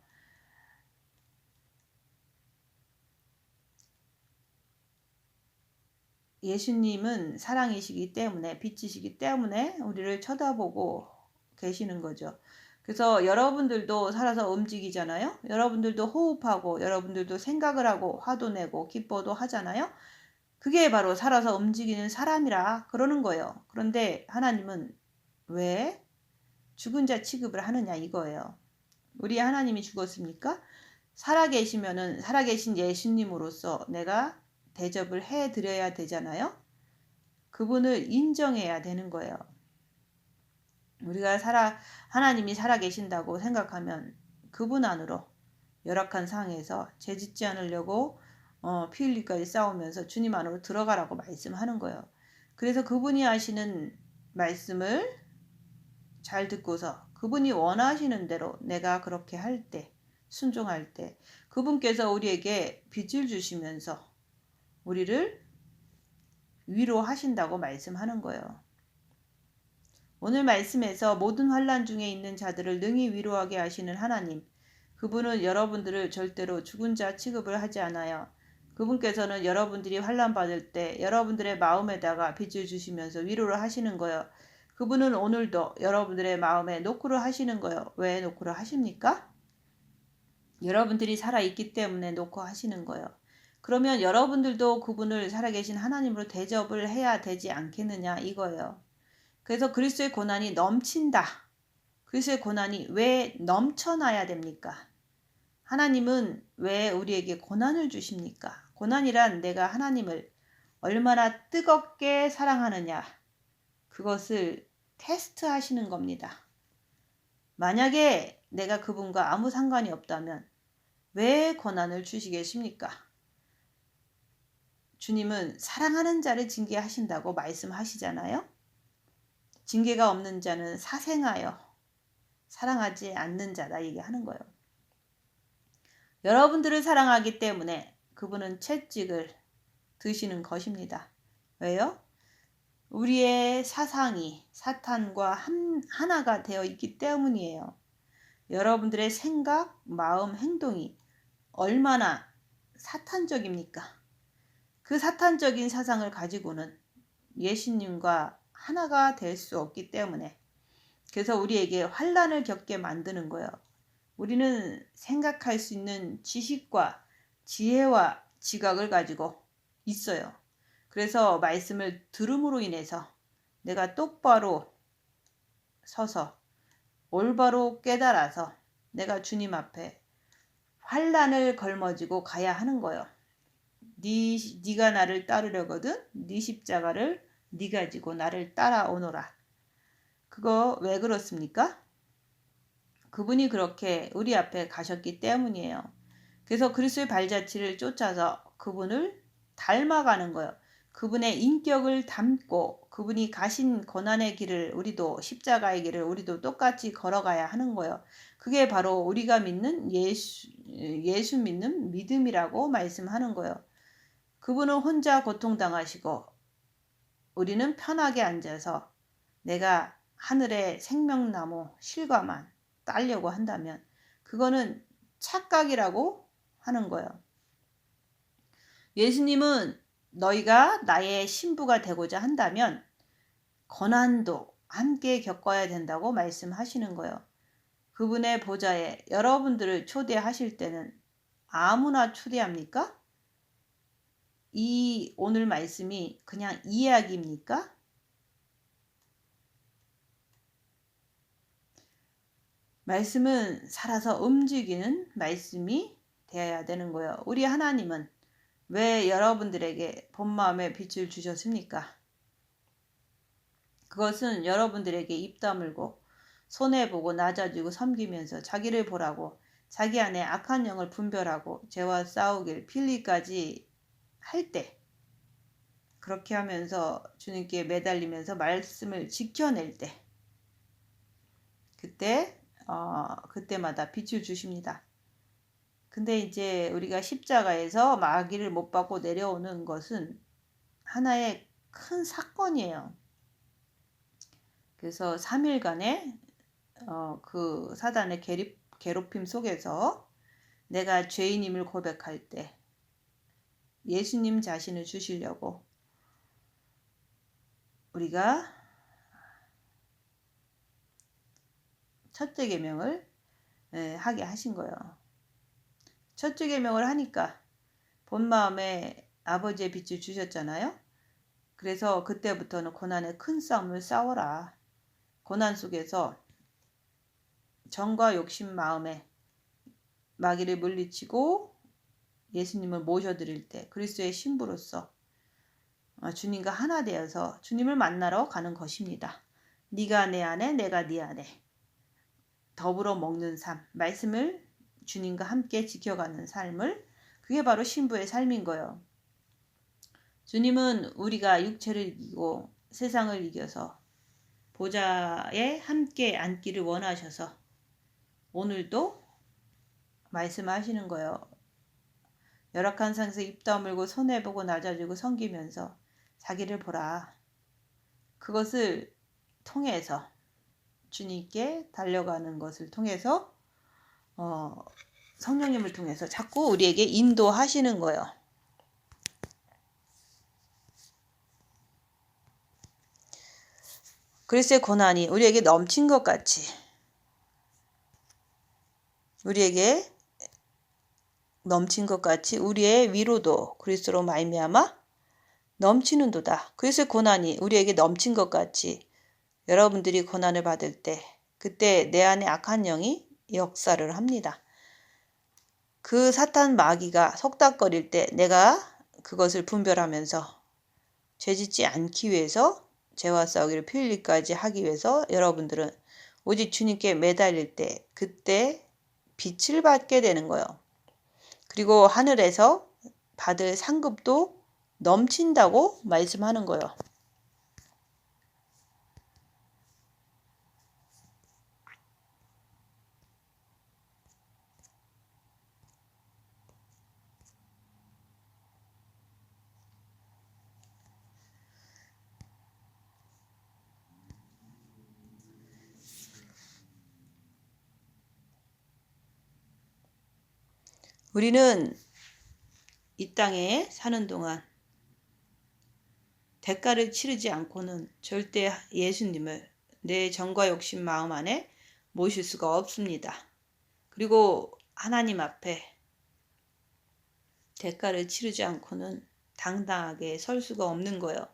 예수님은 사랑이시기 때문에 빛이시기 때문에 우리를 쳐다보고 계시는 거죠. 그래서 여러분들도 살아서 움직이잖아요. 여러분들도 호흡하고 여러분들도 생각을 하고 화도 내고 기뻐도 하잖아요. 그게 바로 살아서 움직이는 사람이라 그러는 거예요. 그런데 하나님은 왜 죽은 자 취급을 하느냐 이거예요. 우리 하나님이 죽었습니까? 살아계신 예수님으로서 내가 대접을 해드려야 되잖아요. 그분을 인정해야 되는 거예요. 우리가 하나님이 살아계신다고 생각하면 그분 안으로 열악한 상황에서 죄짓지 않으려고 피 흘리까지 싸우면서 주님 안으로 들어가라고 말씀하는 거예요. 그래서 그분이 하시는 말씀을 잘 듣고서 그분이 원하시는 대로 내가 그렇게 할 때, 순종할 때 그분께서 우리에게 빛을 주시면서 우리를 위로하신다고 말씀하는 거예요. 오늘 말씀에서 모든 환난 중에 있는 자들을 능히 위로하게 하시는 하나님, 그분은 여러분들을 절대로 죽은 자 취급을 하지 않아요. 그분께서는 여러분들이 환난 받을 때 여러분들의 마음에다가 빛을 주시면서 위로를 하시는 거예요. 그분은 오늘도 여러분들의 마음에 노크를 하시는 거예요. 왜 노크를 하십니까? 여러분들이 살아있기 때문에 놓고 하시는 거예요. 그러면 여러분들도 그분을 살아계신 하나님으로 대접을 해야 되지 않겠느냐 이거예요. 그래서 그리스도의 고난이 넘친다. 그리스도의 고난이 왜 넘쳐나야 됩니까? 하나님은 왜 우리에게 고난을 주십니까? 고난이란 내가 하나님을 얼마나 뜨겁게 사랑하느냐 그것을 테스트하시는 겁니다. 만약에 내가 그분과 아무 상관이 없다면 왜 고난을 주시겠습니까? 주님은 사랑하는 자를 징계하신다고 말씀하시잖아요. 징계가 없는 자는 사생하여 사랑하지 않는 자다 얘기하는 거예요. 여러분들을 사랑하기 때문에 그분은 채찍을 드시는 것입니다. 왜요? 우리의 사상이 사탄과 하나가 되어 있기 때문이에요. 여러분들의 생각, 마음, 행동이 얼마나 사탄적입니까? 그 사탄적인 사상을 가지고는 예수님과 하나가 될 수 없기 때문에 그래서 우리에게 환난을 겪게 만드는 거예요. 우리는 생각할 수 있는 지식과 지혜와 지각을 가지고 있어요. 그래서 말씀을 들음으로 인해서 내가 똑바로 서서 올바로 깨달아서 내가 주님 앞에 환난을 걸머지고 가야 하는 거예요. 네가 나를 따르려거든 네 십자가를 네가 지고 나를 따라오너라. 그거 왜 그렇습니까? 그분이 그렇게 우리 앞에 가셨기 때문이에요. 그래서 그리스도의 발자취를 쫓아서 그분을 닮아가는 거예요. 그분의 인격을 담고 그분이 가신 고난의 길을 우리도 십자가의 길을 우리도 똑같이 걸어가야 하는 거예요. 그게 바로 우리가 믿는 예수 믿는 믿음이라고 말씀하는 거예요. 그분은 혼자 고통당하시고 우리는 편하게 앉아서 내가 하늘의 생명나무 실과만 따려고 한다면 그거는 착각이라고 하는 거예요. 예수님은 너희가 나의 신부가 되고자 한다면 고난도 함께 겪어야 된다고 말씀하시는 거예요. 그분의 보좌에 여러분들을 초대하실 때는 아무나 초대합니까? 이 오늘 말씀이 그냥 이야기입니까? 말씀은 살아서 움직이는 말씀이 되어야 되는 거예요. 우리 하나님은 왜 여러분들에게 본 마음의 빛을 주셨습니까? 그것은 여러분들에게 입 다물고 손해보고 낮아지고 섬기면서 자기를 보라고 자기 안에 악한 영을 분별하고 죄와 싸우길 필리까지 할 때 그렇게 하면서 주님께 매달리면서 말씀을 지켜낼 때 그때마다 빛을 주십니다. 근데 이제 우리가 십자가에서 마귀를 못 받고 내려오는 것은 하나의 큰 사건이에요. 그래서 3일간의 그 사단의 괴롭힘 속에서 내가 죄인임을 고백할 때 예수님 자신을 주시려고 우리가 첫째 계명을 하게 하신 거예요. 첫째 계명을 하니까 본 마음에 아버지의 빛을 주셨잖아요. 그래서 그때부터는 고난의 큰 싸움을 싸워라. 고난 속에서 정과 욕심 마음에 마귀를 물리치고 예수님을 모셔드릴 때 그리스도의 신부로서 주님과 하나 되어서 주님을 만나러 가는 것입니다. 네가 내 안에 내가 네 안에 더불어 먹는 삶, 말씀을 주님과 함께 지켜가는 삶을 그게 바로 신부의 삶인 거예요. 주님은 우리가 육체를 이기고 세상을 이겨서 보좌에 함께 앉기를 원하셔서 오늘도 말씀하시는 거예요. 열악한 상에서 입 다물고 손해보고 낮아지고 섬기면서 자기를 보라. 그것을 통해서 주님께 달려가는 것을 통해서 성령님을 통해서 자꾸 우리에게 인도하시는 거예요. 그리스도의 고난이 우리에게 넘친 것 같이 우리에게 넘친 것 같이 우리의 위로도 그리스도로 말미암아 넘치는도다. 그래서 고난이 우리에게 넘친 것 같이 여러분들이 고난을 받을 때 그때 내 안에 악한 영이 역사를 합니다. 그 사탄 마귀가 속닥거릴 때 내가 그것을 분별하면서 죄짓지 않기 위해서 죄와 싸우기를 필리까지 하기 위해서 여러분들은 오직 주님께 매달릴 때 그때 빛을 받게 되는 거예요. 그리고 하늘에서 받을 상급도 넘친다고 말씀하는 거예요. 우리는 이 땅에 사는 동안 대가를 치르지 않고는 절대 예수님을 내 정과 욕심 마음 안에 모실 수가 없습니다. 그리고 하나님 앞에 대가를 치르지 않고는 당당하게 설 수가 없는 거예요.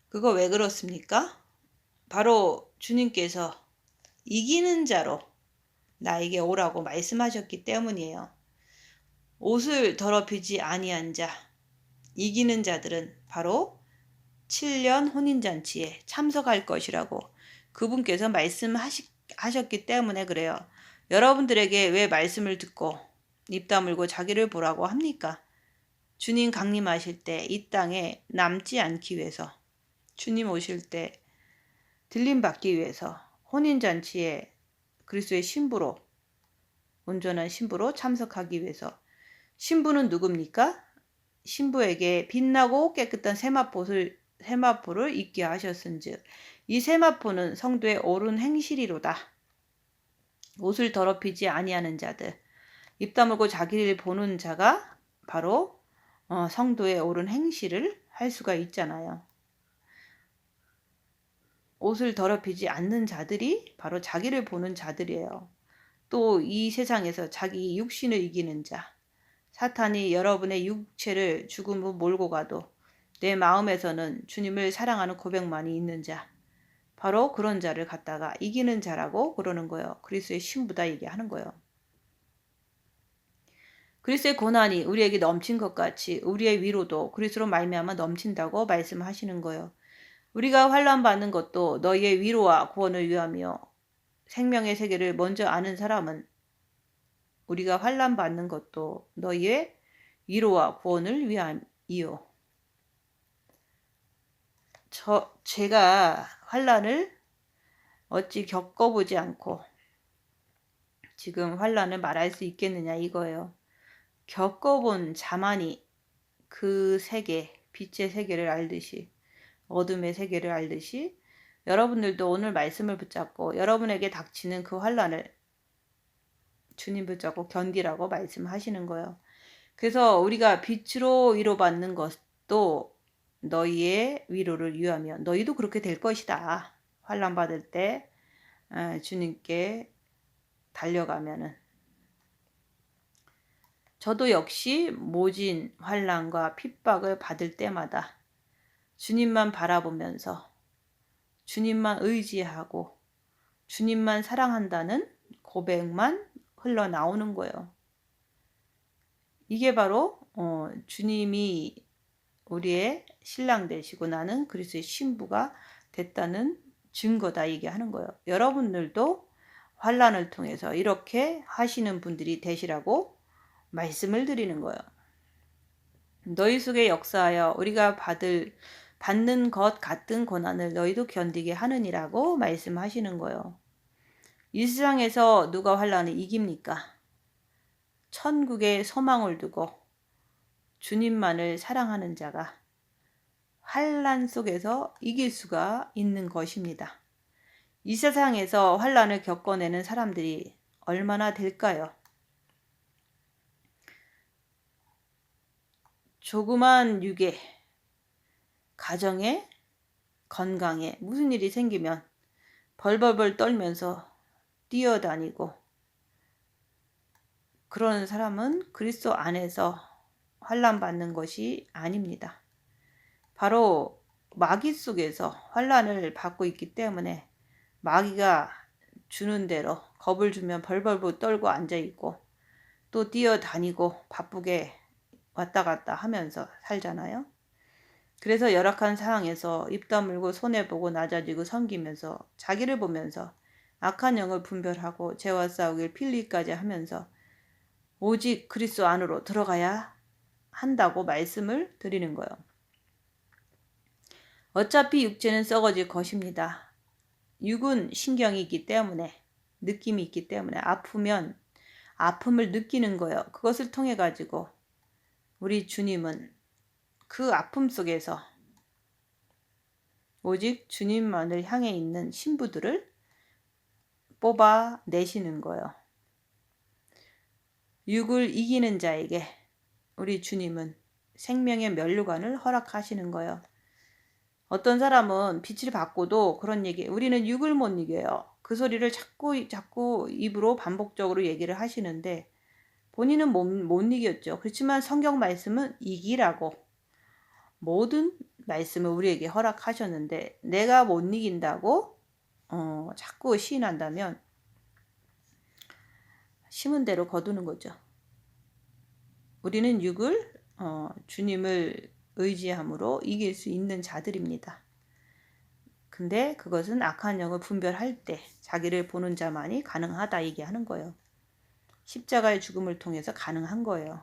그거 왜 그렇습니까? 바로 주님께서 이기는 자로 나에게 오라고 말씀하셨기 때문이에요. 옷을 더럽히지 아니한 자, 이기는 자들은 바로 7년 혼인잔치에 참석할 것이라고 그분께서 말씀하셨기 때문에 그래요. 여러분들에게 왜 말씀을 듣고 입 다물고 자기를 보라고 합니까? 주님 강림하실 때 이 땅에 남지 않기 위해서, 주님 오실 때 들림 받기 위해서 혼인잔치에 그리스도의 신부로, 온전한 신부로 참석하기 위해서. 신부는 누굽니까? 신부에게 빛나고 깨끗한 세마포를 입게 하셨은즉 이 세마포는 성도의 옳은 행실이로다. 옷을 더럽히지 아니하는 자들, 입 다물고 자기를 보는 자가 바로 성도의 옳은 행실을 할 수가 있잖아요. 옷을 더럽히지 않는 자들이 바로 자기를 보는 자들이에요. 또 이 세상에서 자기 육신을 이기는 자, 사탄이 여러분의 육체를 죽음으로 몰고 가도 내 마음에서는 주님을 사랑하는 고백만이 있는 자, 바로 그런 자를 갖다가 이기는 자라고 그러는 거예요. 그리스도의 신부다 얘기하는 거예요. 그리스도의 고난이 우리에게 넘친 것 같이 우리의 위로도 그리스도로 말미암아 넘친다고 말씀하시는 거예요. 우리가 환난 받는 것도 너희의 위로와 구원을 위하며, 생명의 세계를 먼저 아는 사람은 우리가 환난 받는 것도 너희의 위로와 구원을 위함이요. 제가 환난을 어찌 겪어보지 않고 지금 환난을 말할 수 있겠느냐 이거예요. 겪어본 자만이 그 세계, 빛의 세계를 알듯이, 어둠의 세계를 알듯이 여러분들도 오늘 말씀을 붙잡고 여러분에게 닥치는 그 환난을 주님 붙잡고 견디라고 말씀하시는 거예요. 그래서 우리가 빛으로 위로받는 것도 너희의 위로를 위하며 너희도 그렇게 될 것이다. 환난 받을 때 주님께 달려가면은. 저도 역시 모진 환난과 핍박을 받을 때마다 주님만 바라보면서 주님만 의지하고 주님만 사랑한다는 고백만 흘러나오는 거예요. 이게 바로 주님이 우리의 신랑 되시고 나는 그리스도의 신부가 됐다는 증거다 얘기하는 거예요. 여러분들도 환난을 통해서 이렇게 하시는 분들이 되시라고 말씀을 드리는 거예요. 너희 속에 역사하여 우리가 받는 것 같은 고난을 너희도 견디게 하느니라고 말씀하시는 거예요. 이 세상에서 누가 환난을 이깁니까? 천국에 소망을 두고 주님만을 사랑하는 자가 환난 속에서 이길 수가 있는 것입니다. 이 세상에서 환난을 겪어내는 사람들이 얼마나 될까요? 조그만 육에, 가정에, 건강에 무슨 일이 생기면 벌벌벌 떨면서 뛰어다니고 그런 사람은 그리스도 안에서 환난 받는 것이 아닙니다. 바로 마귀 속에서 환난을 받고 있기 때문에 마귀가 주는 대로 겁을 주면 벌벌 떨고 앉아 있고 또 뛰어다니고 바쁘게 왔다 갔다 하면서 살잖아요. 그래서 열악한 상황에서 입 다물고 손해보고 낮아지고 섬기면서 자기를 보면서 악한 영을 분별하고 죄와 싸우길 필리까지 하면서 오직 그리스도 안으로 들어가야 한다고 말씀을 드리는 거예요. 어차피 육체는 썩어질 것입니다. 육은 신경이 있기 때문에 느낌이 있기 때문에 아프면 아픔을 느끼는 거예요. 그것을 통해 가지고 우리 주님은 그 아픔 속에서 오직 주님만을 향해 있는 신부들을 뽑아내시는 거예요. 육을 이기는 자에게 우리 주님은 생명의 면류관을 허락하시는 거예요. 어떤 사람은 빛을 받고도 그런 얘기, 우리는 육을 못 이겨요. 그 소리를 자꾸 입으로 반복적으로 얘기를 하시는데 본인은 못 이겼죠. 그렇지만 성경 말씀은 이기라고 모든 말씀을 우리에게 허락하셨는데 내가 못 이긴다고 자꾸 시인한다면 심은 대로 거두는 거죠. 우리는 육을 주님을 의지함으로 이길 수 있는 자들입니다. 근데 그것은 악한 영을 분별할 때 자기를 보는 자만이 가능하다 얘기하는 거예요. 십자가의 죽음을 통해서 가능한 거예요.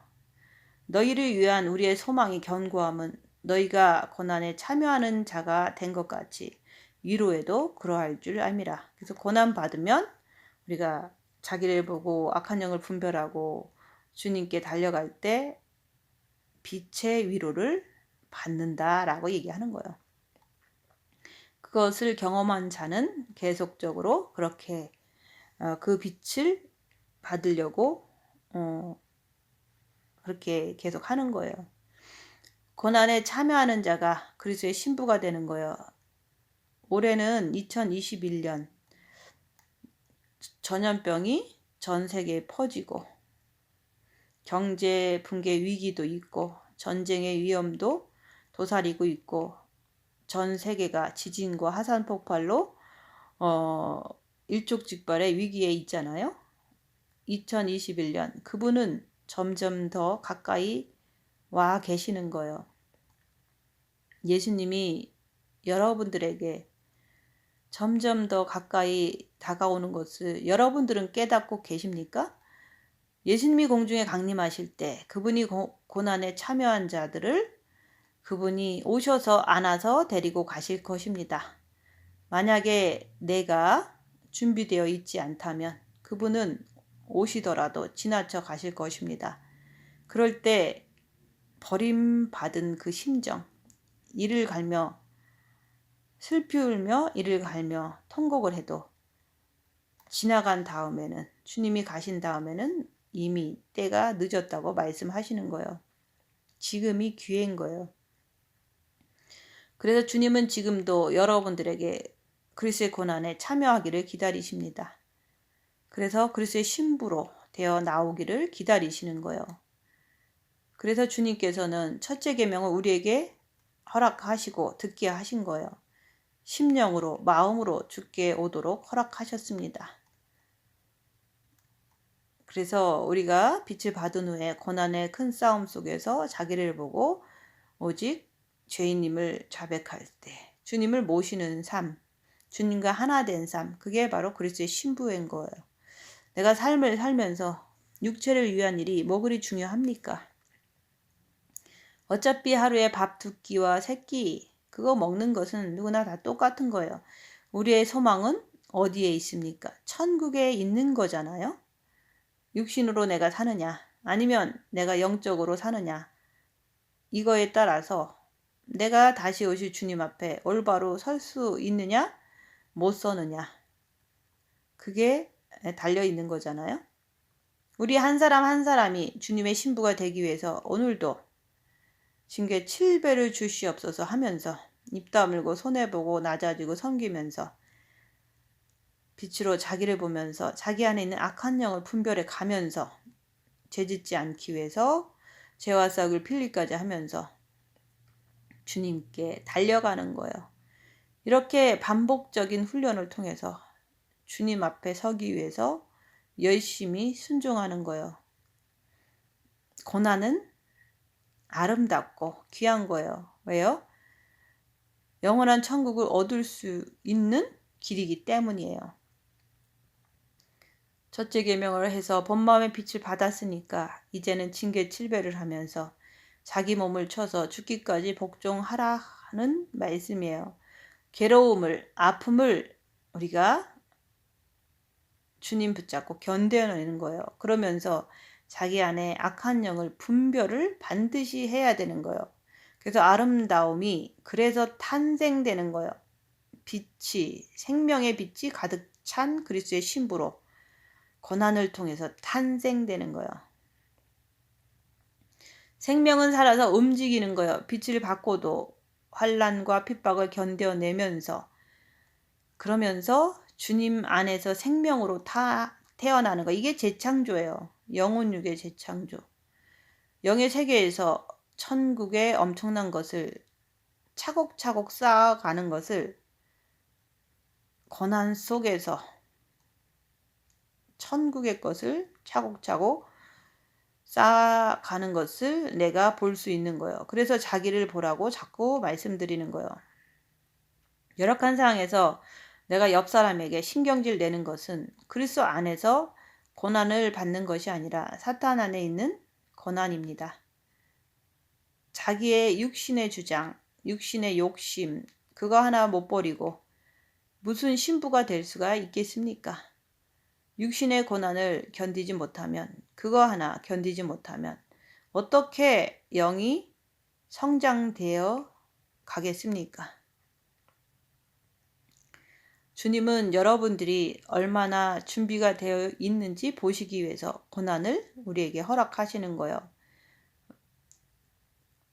너희를 위한 우리의 소망이 견고함은 너희가 고난에 참여하는 자가 된 것 같이 위로에도 그러할 줄 알미라. 그래서 고난 받으면 우리가 자기를 보고 악한 영을 분별하고 주님께 달려갈 때 빛의 위로를 받는다라고 얘기하는 거예요. 그것을 경험한 자는 계속적으로 그렇게 그 빛을 받으려고 그렇게 계속 하는 거예요. 고난에 참여하는 자가 그리스도의 신부가 되는 거예요. 올해는 2021년 전염병이 전 세계에 퍼지고 경제 붕괴 위기도 있고 전쟁의 위험도 도사리고 있고 전 세계가 지진과 화산 폭발로 일촉즉발의 위기에 있잖아요. 2021년 그분은 점점 더 가까이 와 계시는 거예요. 예수님이 여러분들에게 점점 더 가까이 다가오는 것을 여러분들은 깨닫고 계십니까? 예수님이 공중에 강림하실 때 그분이 고난에 참여한 자들을 그분이 오셔서 안아서 데리고 가실 것입니다. 만약에 내가 준비되어 있지 않다면 그분은 오시더라도 지나쳐 가실 것입니다. 그럴 때 버림받은 그 심정, 이를 갈며 슬피 울며 이를 갈며 통곡을 해도 지나간 다음에는 주님이 가신 다음에는 이미 때가 늦었다고 말씀하시는 거예요. 지금이 기회인 거예요. 그래서 주님은 지금도 여러분들에게 그리스도의 고난에 참여하기를 기다리십니다. 그래서 그리스도의 신부로 되어 나오기를 기다리시는 거예요. 그래서 주님께서는 첫째 계명을 우리에게 허락하시고 듣게 하신 거예요. 심령으로 마음으로 주께 오도록 허락하셨습니다. 그래서 우리가 빛을 받은 후에 고난의 큰 싸움 속에서 자기를 보고 오직 죄인님을 자백할 때 주님을 모시는 삶, 주님과 하나 된 삶, 그게 바로 그리스도의 신부인 거예요. 내가 삶을 살면서 육체를 위한 일이 뭐 그리 중요합니까? 어차피 하루에 밥 두 끼와 세 끼 그거 먹는 것은 누구나 다 똑같은 거예요. 우리의 소망은 어디에 있습니까? 천국에 있는 거잖아요. 육신으로 내가 사느냐 아니면 내가 영적으로 사느냐 이거에 따라서 내가 다시 오실 주님 앞에 올바로 설 수 있느냐 못 서느냐 그게 달려있는 거잖아요. 우리 한 사람 한 사람이 주님의 신부가 되기 위해서 오늘도 징계 7배를 주시옵소서 하면서 입 다물고 손해보고 낮아지고 섬기면서 빛으로 자기를 보면서 자기 안에 있는 악한 영을 분별해 가면서 죄짓지 않기 위해서 죄와 싹을 필리까지 하면서 주님께 달려가는 거예요. 이렇게 반복적인 훈련을 통해서 주님 앞에 서기 위해서 열심히 순종하는 거예요. 고난은 아름답고 귀한 거예요. 왜요? 영원한 천국을 얻을 수 있는 길이기 때문이에요. 첫째 계명을 해서 본마음의 빛을 받았으니까 이제는 징계 7배를 하면서 자기 몸을 쳐서 죽기까지 복종하라 하는 말씀이에요. 괴로움을, 아픔을 우리가 주님 붙잡고 견뎌내는 거예요. 그러면서 자기 안에 악한 영을 분별을 반드시 해야 되는 거예요. 그래서 아름다움이 그래서 탄생되는 거예요. 빛이, 생명의 빛이 가득 찬 그리스도의 신부로 고난을 통해서 탄생되는 거예요. 생명은 살아서 움직이는 거예요. 빛을 받고도 환난과 핍박을 견뎌내면서 그러면서 주님 안에서 생명으로 태어나는 거. 이게 재창조예요. 영혼 육의 재창조. 영의 세계에서 천국의 엄청난 것을 차곡차곡 쌓아가는 것을 고난 속에서 천국의 것을 차곡차곡 쌓아가는 것을 내가 볼 수 있는 거예요. 그래서 자기를 보라고 자꾸 말씀드리는 거예요. 열악한 상황에서 내가 옆 사람에게 신경질 내는 것은 그리스도 안에서 고난을 받는 것이 아니라 사탄 안에 있는 고난입니다. 자기의 육신의 주장, 육신의 욕심, 그거 하나 못 버리고 무슨 신부가 될 수가 있겠습니까? 육신의 고난을 견디지 못하면, 그거 하나 견디지 못하면 어떻게 영이 성장되어 가겠습니까? 주님은 여러분들이 얼마나 준비가 되어 있는지 보시기 위해서 고난을 우리에게 허락하시는 거예요.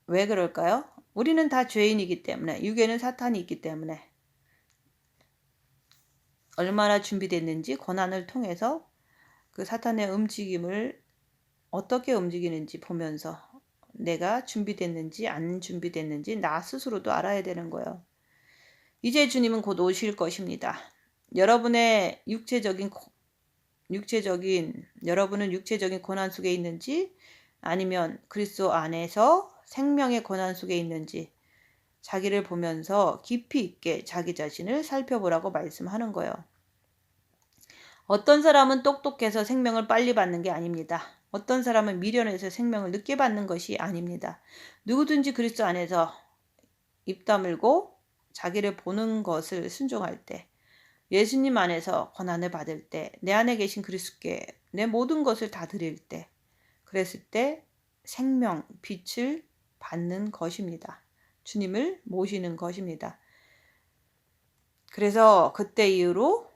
왜 그럴까요? 우리는 다 죄인이기 때문에, 육에는 사탄이 있기 때문에 얼마나 준비됐는지 고난을 통해서 그 사탄의 움직임을 어떻게 움직이는지 보면서 내가 준비됐는지 안 준비됐는지 나 스스로도 알아야 되는 거예요. 이제 주님은 곧 오실 것입니다. 여러분은 육체적인 고난 속에 있는지 아니면 그리스도 안에서 생명의 고난 속에 있는지 자기를 보면서 깊이 있게 자기 자신을 살펴보라고 말씀하는 거예요. 어떤 사람은 똑똑해서 생명을 빨리 받는 게 아닙니다. 어떤 사람은 미련해서 생명을 늦게 받는 것이 아닙니다. 누구든지 그리스도 안에서 입 다물고 자기를 보는 것을 순종할 때, 예수님 안에서 고난을 받을 때, 내 안에 계신 그리스도께 내 모든 것을 다 드릴 때, 그랬을 때 생명, 빛을 받는 것입니다. 주님을 모시는 것입니다. 그래서 그때 이후로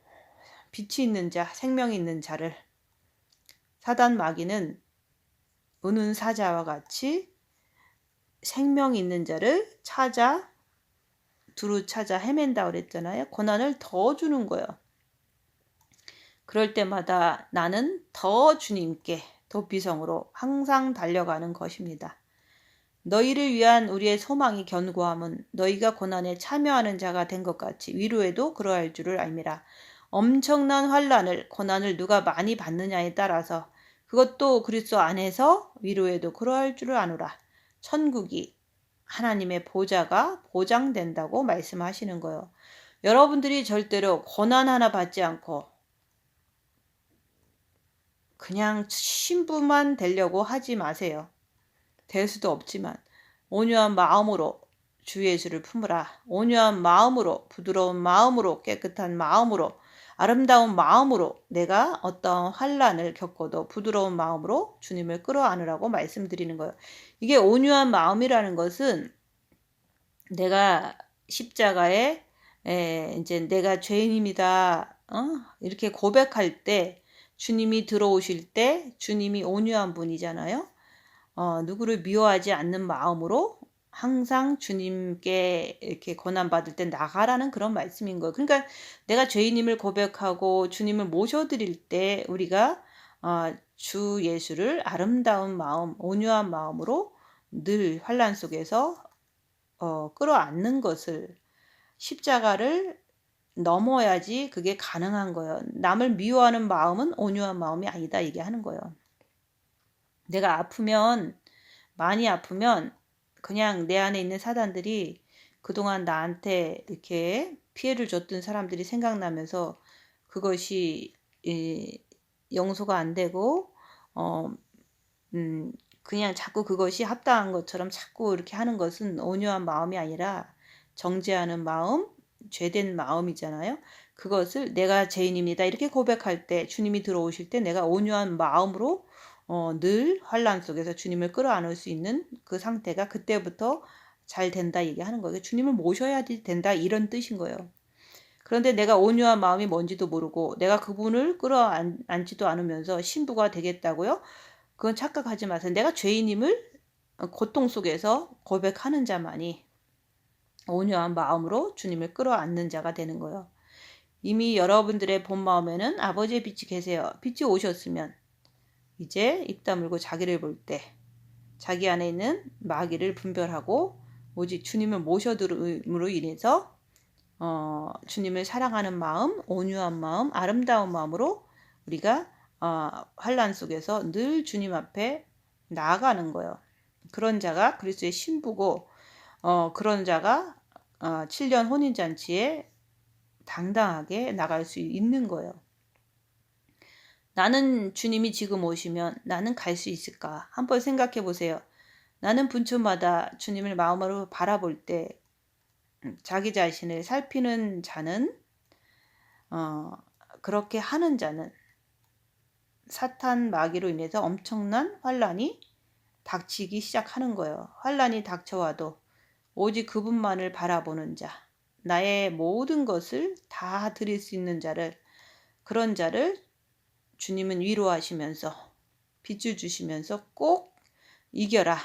빛이 있는 자, 생명이 있는 자를 사단 마귀는 우는 사자와 같이 생명이 있는 자를 두루 찾아 헤맨다 그랬잖아요. 고난을 더 주는 거예요. 그럴 때마다 나는 더 주님께 도피성으로 항상 달려가는 것입니다. 너희를 위한 우리의 소망이 견고함은 너희가 고난에 참여하는 자가 된 것 같이 위로에도 그러할 줄을 알미라. 엄청난 환난을, 고난을 누가 많이 받느냐에 따라서 그것도 그리스도 안에서 위로에도 그러할 줄을 아노라. 천국이 하나님의 보좌가 보장된다고 말씀하시는 거예요. 여러분들이 절대로 고난 하나 받지 않고 그냥 신부만 되려고 하지 마세요. 될 수도 없지만 온유한 마음으로 주 예수를 품으라. 온유한 마음으로, 부드러운 마음으로, 깨끗한 마음으로, 아름다운 마음으로 내가 어떤 환난을 겪어도 부드러운 마음으로 주님을 끌어안으라고 말씀드리는 거예요. 이게 온유한 마음이라는 것은 내가 십자가에 이제 내가 죄인입니다. 이렇게 고백할 때 주님이 들어오실 때 주님이 온유한 분이잖아요. 누구를 미워하지 않는 마음으로 항상 주님께 이렇게 고난받을 때 나가라는 그런 말씀인 거예요. 그러니까 내가 죄인임을 고백하고 주님을 모셔드릴 때 우리가 주 예수를 아름다운 마음, 온유한 마음으로 늘 환난 속에서 끌어안는 것을, 십자가를 넘어야지 그게 가능한 거예요. 남을 미워하는 마음은 온유한 마음이 아니다 얘기하는 거예요. 내가 아프면, 많이 아프면 그냥 내 안에 있는 사단들이 그동안 나한테 이렇게 피해를 줬던 사람들이 생각나면서 그것이 용서가 안 되고 어, 그냥 자꾸 그것이 합당한 것처럼 자꾸 이렇게 하는 것은 온유한 마음이 아니라 정죄하는 마음, 죄된 마음이잖아요. 그것을 내가 죄인입니다 이렇게 고백할 때, 주님이 들어오실 때 내가 온유한 마음으로 늘 환난 속에서 주님을 끌어안을 수 있는 그 상태가 그때부터 잘 된다 얘기하는 거예요. 주님을 모셔야 된다 이런 뜻인 거예요. 그런데 내가 온유한 마음이 뭔지도 모르고 내가 그분을 끌어안지도 않으면서 신부가 되겠다고요? 그건 착각하지 마세요. 내가 죄인임을 고통 속에서 고백하는 자만이 온유한 마음으로 주님을 끌어안는 자가 되는 거예요. 이미 여러분들의 본 마음에는 아버지의 빛이 계세요. 빛이 오셨으면 이제 입 다물고 자기를 볼 때 자기 안에 있는 마귀를 분별하고 오직 주님을 모셔드림으로 인해서 주님을 사랑하는 마음, 온유한 마음, 아름다운 마음으로 우리가 환난 속에서 늘 주님 앞에 나아가는 거예요. 그런 자가 그리스도의 신부고 그런 자가 7년 혼인잔치에 당당하게 나갈 수 있는 거예요. 나는 주님이 지금 오시면 나는 갈 수 있을까? 한번 생각해 보세요. 나는 분초마다 주님을 마음으로 바라볼 때 자기 자신을 살피는 자는 그렇게 하는 자는 사탄 마귀로 인해서 엄청난 환란이 닥치기 시작하는 거예요. 환란이 닥쳐와도 오직 그분만을 바라보는 자, 나의 모든 것을 다 드릴 수 있는 자를, 그런 자를 주님은 위로하시면서 빛을 주시면서 꼭 이겨라.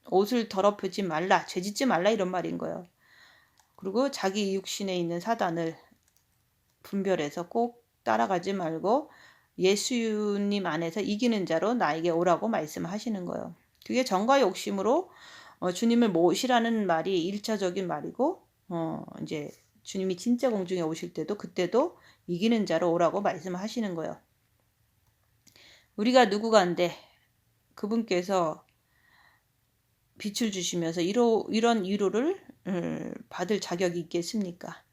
옷을 더럽히지 말라. 죄짓지 말라 이런 말인 거예요. 그리고 자기 육신에 있는 사단을 분별해서 꼭 따라가지 말고 예수님 안에서 이기는 자로 나에게 오라고 말씀하시는 거예요. 그게 정과 욕심으로 주님을 모시라는 말이 1차적인 말이고 이제 주님이 진짜 공중에 오실 때도 그때도 이기는 자로 오라고 말씀하시는 거예요. 우리가 누구간데 그분께서 빛을 주시면서 이런 위로를 받을 자격이 있겠습니까?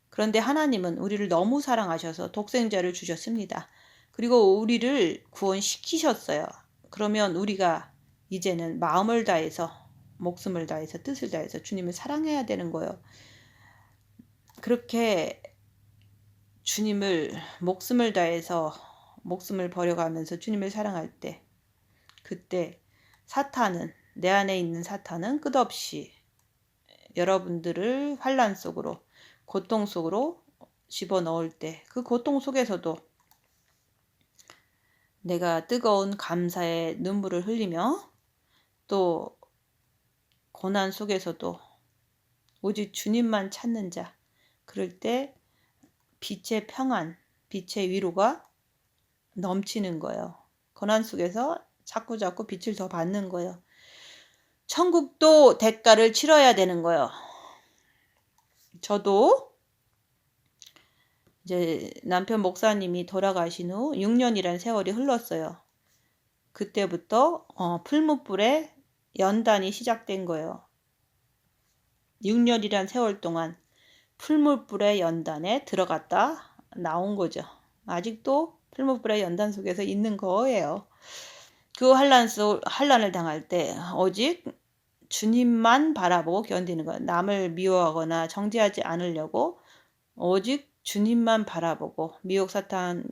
그런데 하나님은 우리를 너무 사랑하셔서 독생자를 주셨습니다. 그리고 우리를 구원시키셨어요. 그러면 우리가 이제는 마음을 다해서, 목숨을 다해서, 뜻을 다해서 주님을 사랑해야 되는 거예요. 그렇게 주님을 목숨을 다해서 목숨을 버려가면서 주님을 사랑할 때, 그때 사탄은, 내 안에 있는 사탄은 끝없이 여러분들을 환난 속으로, 고통 속으로 집어넣을 때 그 고통 속에서도 내가 뜨거운 감사의 눈물을 흘리며 또 고난 속에서도 오직 주님만 찾는 자, 그럴 때 빛의 평안, 빛의 위로가 넘치는 거예요. 고난 속에서 자꾸 빛을 더 받는 거예요. 천국도 대가를 치러야 되는 거예요. 저도 이제 남편 목사님이 돌아가신 후 6년이라는 세월이 흘렀어요. 그때부터 풀무불에 연단이 시작된 거예요. 6년이란 세월 동안 풀무불의 연단에 들어갔다 나온 거죠. 아직도 풀무불의 연단 속에서 있는 거예요. 그 환란을 당할 때 오직 주님만 바라보고 견디는 거예요. 남을 미워하거나 정죄하지 않으려고 오직 주님만 바라보고 미혹 사탄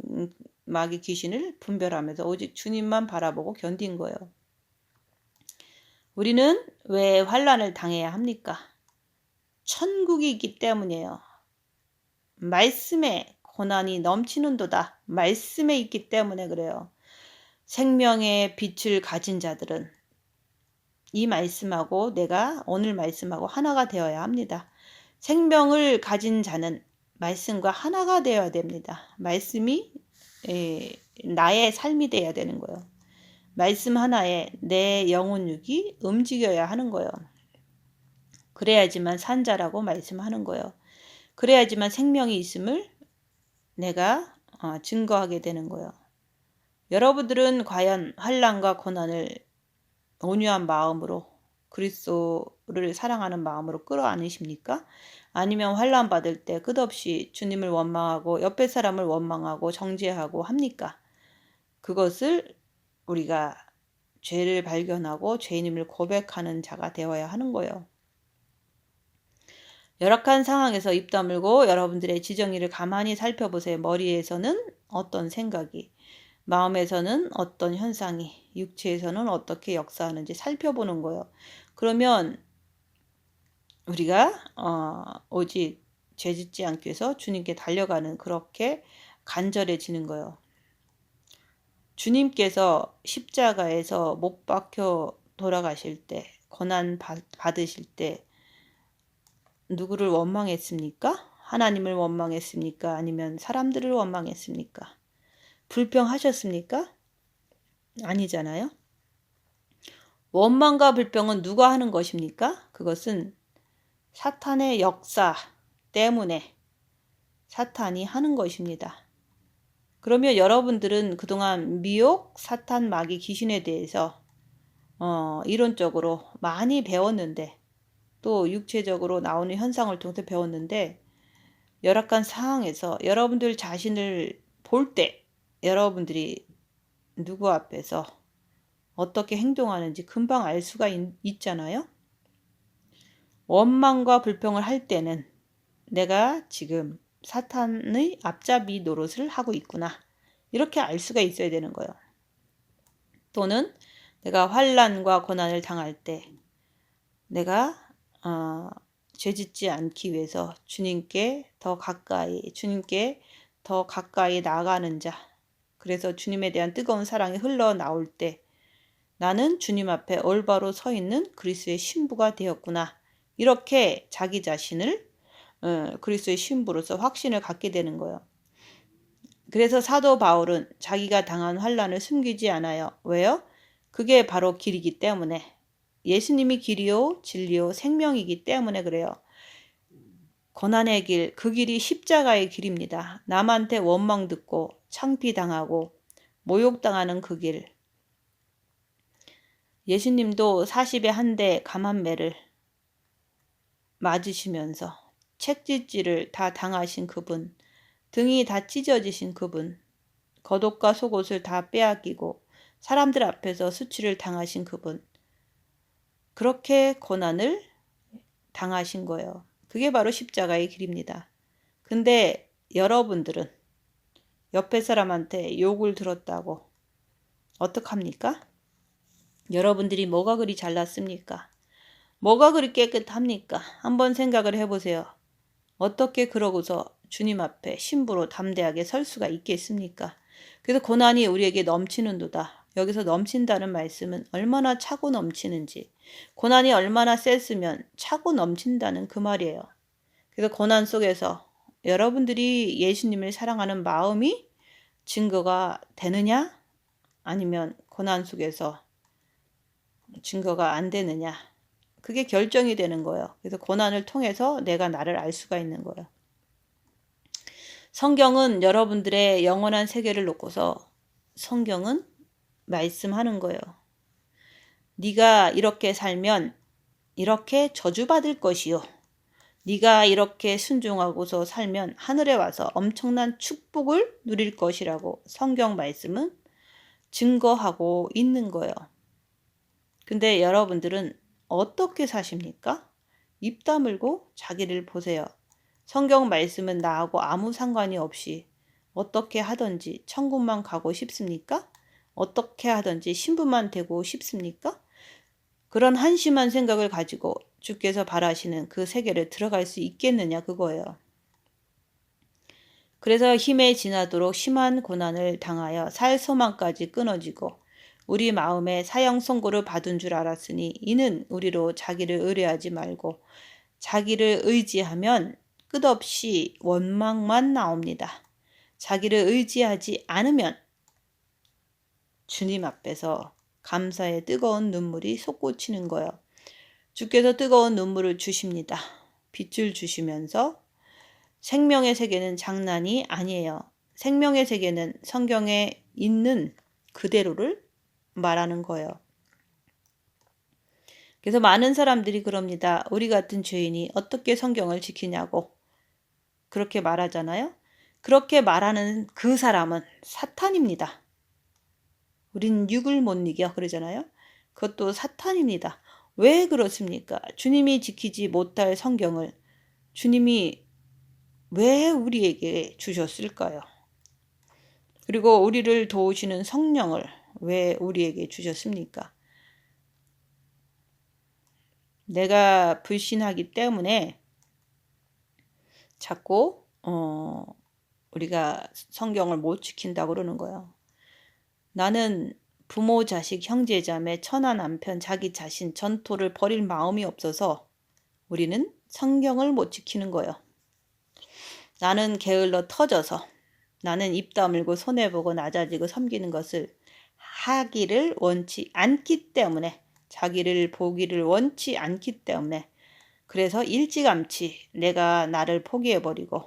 마귀 귀신을 분별하면서 오직 주님만 바라보고 견딘 거예요. 우리는 왜 환란을 당해야 합니까? 천국이 있기 때문이에요. 말씀에 고난이 넘치는도다. 말씀에 있기 때문에 그래요. 생명의 빛을 가진 자들은 이 말씀하고 내가 오늘 말씀하고 하나가 되어야 합니다. 생명을 가진 자는 말씀과 하나가 되어야 됩니다. 말씀이 나의 삶이 돼야 되는 거예요. 말씀 하나에 내 영혼 육이 움직여야 하는 거예요. 그래야지만 산자라고 말씀하는 거예요. 그래야지만 생명이 있음을 내가 증거하게 되는 거예요. 여러분들은 과연 환난과 고난을 온유한 마음으로 그리스도를 사랑하는 마음으로 끌어안으십니까? 아니면 환난 받을 때 끝없이 주님을 원망하고 옆에 사람을 원망하고 정죄하고 합니까? 그것을 우리가 죄를 발견하고 죄인임을 고백하는 자가 되어야 하는 거예요. 열악한 상황에서 입 다물고 여러분들의 지정의를 가만히 살펴보세요. 머리에서는 어떤 생각이, 마음에서는 어떤 현상이, 육체에서는 어떻게 역사하는지 살펴보는 거예요. 그러면 우리가 오직 죄짓지 않기 위해서 주님께 달려가는 그렇게 간절해지는 거예요. 주님께서 십자가에서 못 박혀 돌아가실 때, 고난 받으실 때 누구를 원망했습니까? 하나님을 원망했습니까? 아니면 사람들을 원망했습니까? 불평하셨습니까? 아니잖아요. 원망과 불평은 누가 하는 것입니까? 그것은 사탄의 역사 때문에 사탄이 하는 것입니다. 그러면 여러분들은 그동안 미혹, 사탄, 마귀, 귀신에 대해서 이론적으로 많이 배웠는데 또 육체적으로 나오는 현상을 통해서 배웠는데 열악한 상황에서 여러분들 자신을 볼 때 여러분들이 누구 앞에서 어떻게 행동하는지 금방 알 수가 있잖아요. 원망과 불평을 할 때는 내가 지금 사탄의 앞잡이 노릇을 하고 있구나. 이렇게 알 수가 있어야 되는 거예요. 또는 내가 환난과 고난을 당할 때 내가 죄짓지 않기 위해서 주님께 더 가까이 나아가는 자. 그래서 주님에 대한 뜨거운 사랑이 흘러나올 때 나는 주님 앞에 올바로 서 있는 그리스도의 신부가 되었구나. 이렇게 자기 자신을 그리스도의 신부로서 확신을 갖게 되는 거예요. 그래서 사도 바울은 자기가 당한 환난을 숨기지 않아요. 왜요? 그게 바로 길이기 때문에. 예수님이 길이요 진리요 생명이기 때문에 그래요. 고난의 길, 그 길이 십자가의 길입니다. 남한테 원망 듣고 창피당하고 모욕당하는 그 길. 예수님도 40에 한 대 감한매를 맞으시면서 책짓질을 다 당하신 그분, 등이 다 찢어지신 그분, 겉옷과 속옷을 다 빼앗기고 사람들 앞에서 수치를 당하신 그분, 그렇게 고난을 당하신 거예요. 그게 바로 십자가의 길입니다. 근데 여러분들은 옆에 사람한테 욕을 들었다고 어떡합니까? 여러분들이 뭐가 그리 잘났습니까? 뭐가 그리 깨끗합니까? 한번 생각을 해보세요. 어떻게 그러고서 주님 앞에 신부로 담대하게 설 수가 있겠습니까? 그래서 고난이 우리에게 넘치는도다. 여기서 넘친다는 말씀은 얼마나 차고 넘치는지, 고난이 얼마나 셌으면 차고 넘친다는 그 말이에요. 그래서 고난 속에서 여러분들이 예수님을 사랑하는 마음이 증거가 되느냐? 아니면 고난 속에서 증거가 안 되느냐? 그게 결정이 되는 거예요. 그래서 고난을 통해서 내가 나를 알 수가 있는 거예요. 성경은 여러분들의 영원한 세계를 놓고서 성경은 말씀하는 거예요. 네가 이렇게 살면 이렇게 저주받을 것이요. 네가 이렇게 순종하고서 살면 하늘에 와서 엄청난 축복을 누릴 것이라고 성경 말씀은 증거하고 있는 거예요. 근데 여러분들은 어떻게 사십니까? 입 다물고 자기를 보세요. 성경 말씀은 나하고 아무 상관이 없이 어떻게 하든지 천국만 가고 싶습니까? 어떻게 하든지 신부만 되고 싶습니까? 그런 한심한 생각을 가지고 주께서 바라시는 그 세계를 들어갈 수 있겠느냐 그거예요. 그래서 힘에 지나도록 심한 고난을 당하여 살 소망까지 끊어지고 우리 마음에 사형 선고를 받은 줄 알았으니 이는 우리로 자기를 의뢰하지 말고 자기를 의지하면 끝없이 원망만 나옵니다. 자기를 의지하지 않으면 주님 앞에서 감사의 뜨거운 눈물이 솟구치는 거예요. 주께서 뜨거운 눈물을 주십니다. 빛을 주시면서 생명의 세계는 장난이 아니에요. 생명의 세계는 성경에 있는 그대로를 말하는 거예요. 그래서 많은 사람들이 그럽니다. 우리 같은 죄인이 어떻게 성경을 지키냐고 그렇게 말하잖아요. 그렇게 말하는 그 사람은 사탄입니다. 우린 육을 못 이겨 그러잖아요. 그것도 사탄입니다. 왜 그렇습니까? 주님이 지키지 못할 성경을 주님이 왜 우리에게 주셨을까요? 그리고 우리를 도우시는 성령을 왜 우리에게 주셨습니까? 내가 불신하기 때문에 자꾸 우리가 성경을 못 지킨다고 그러는 거예요. 나는 부모, 자식, 형제, 자매, 처나 남편, 자기 자신, 전토를 버릴 마음이 없어서 우리는 성경을 못 지키는 거예요. 나는 게을러 터져서 나는 입 다물고 손해보고 낮아지고 섬기는 것을 하기를 원치 않기 때문에 자기를 보기를 원치 않기 때문에 그래서 일찌감치 내가 나를 포기해버리고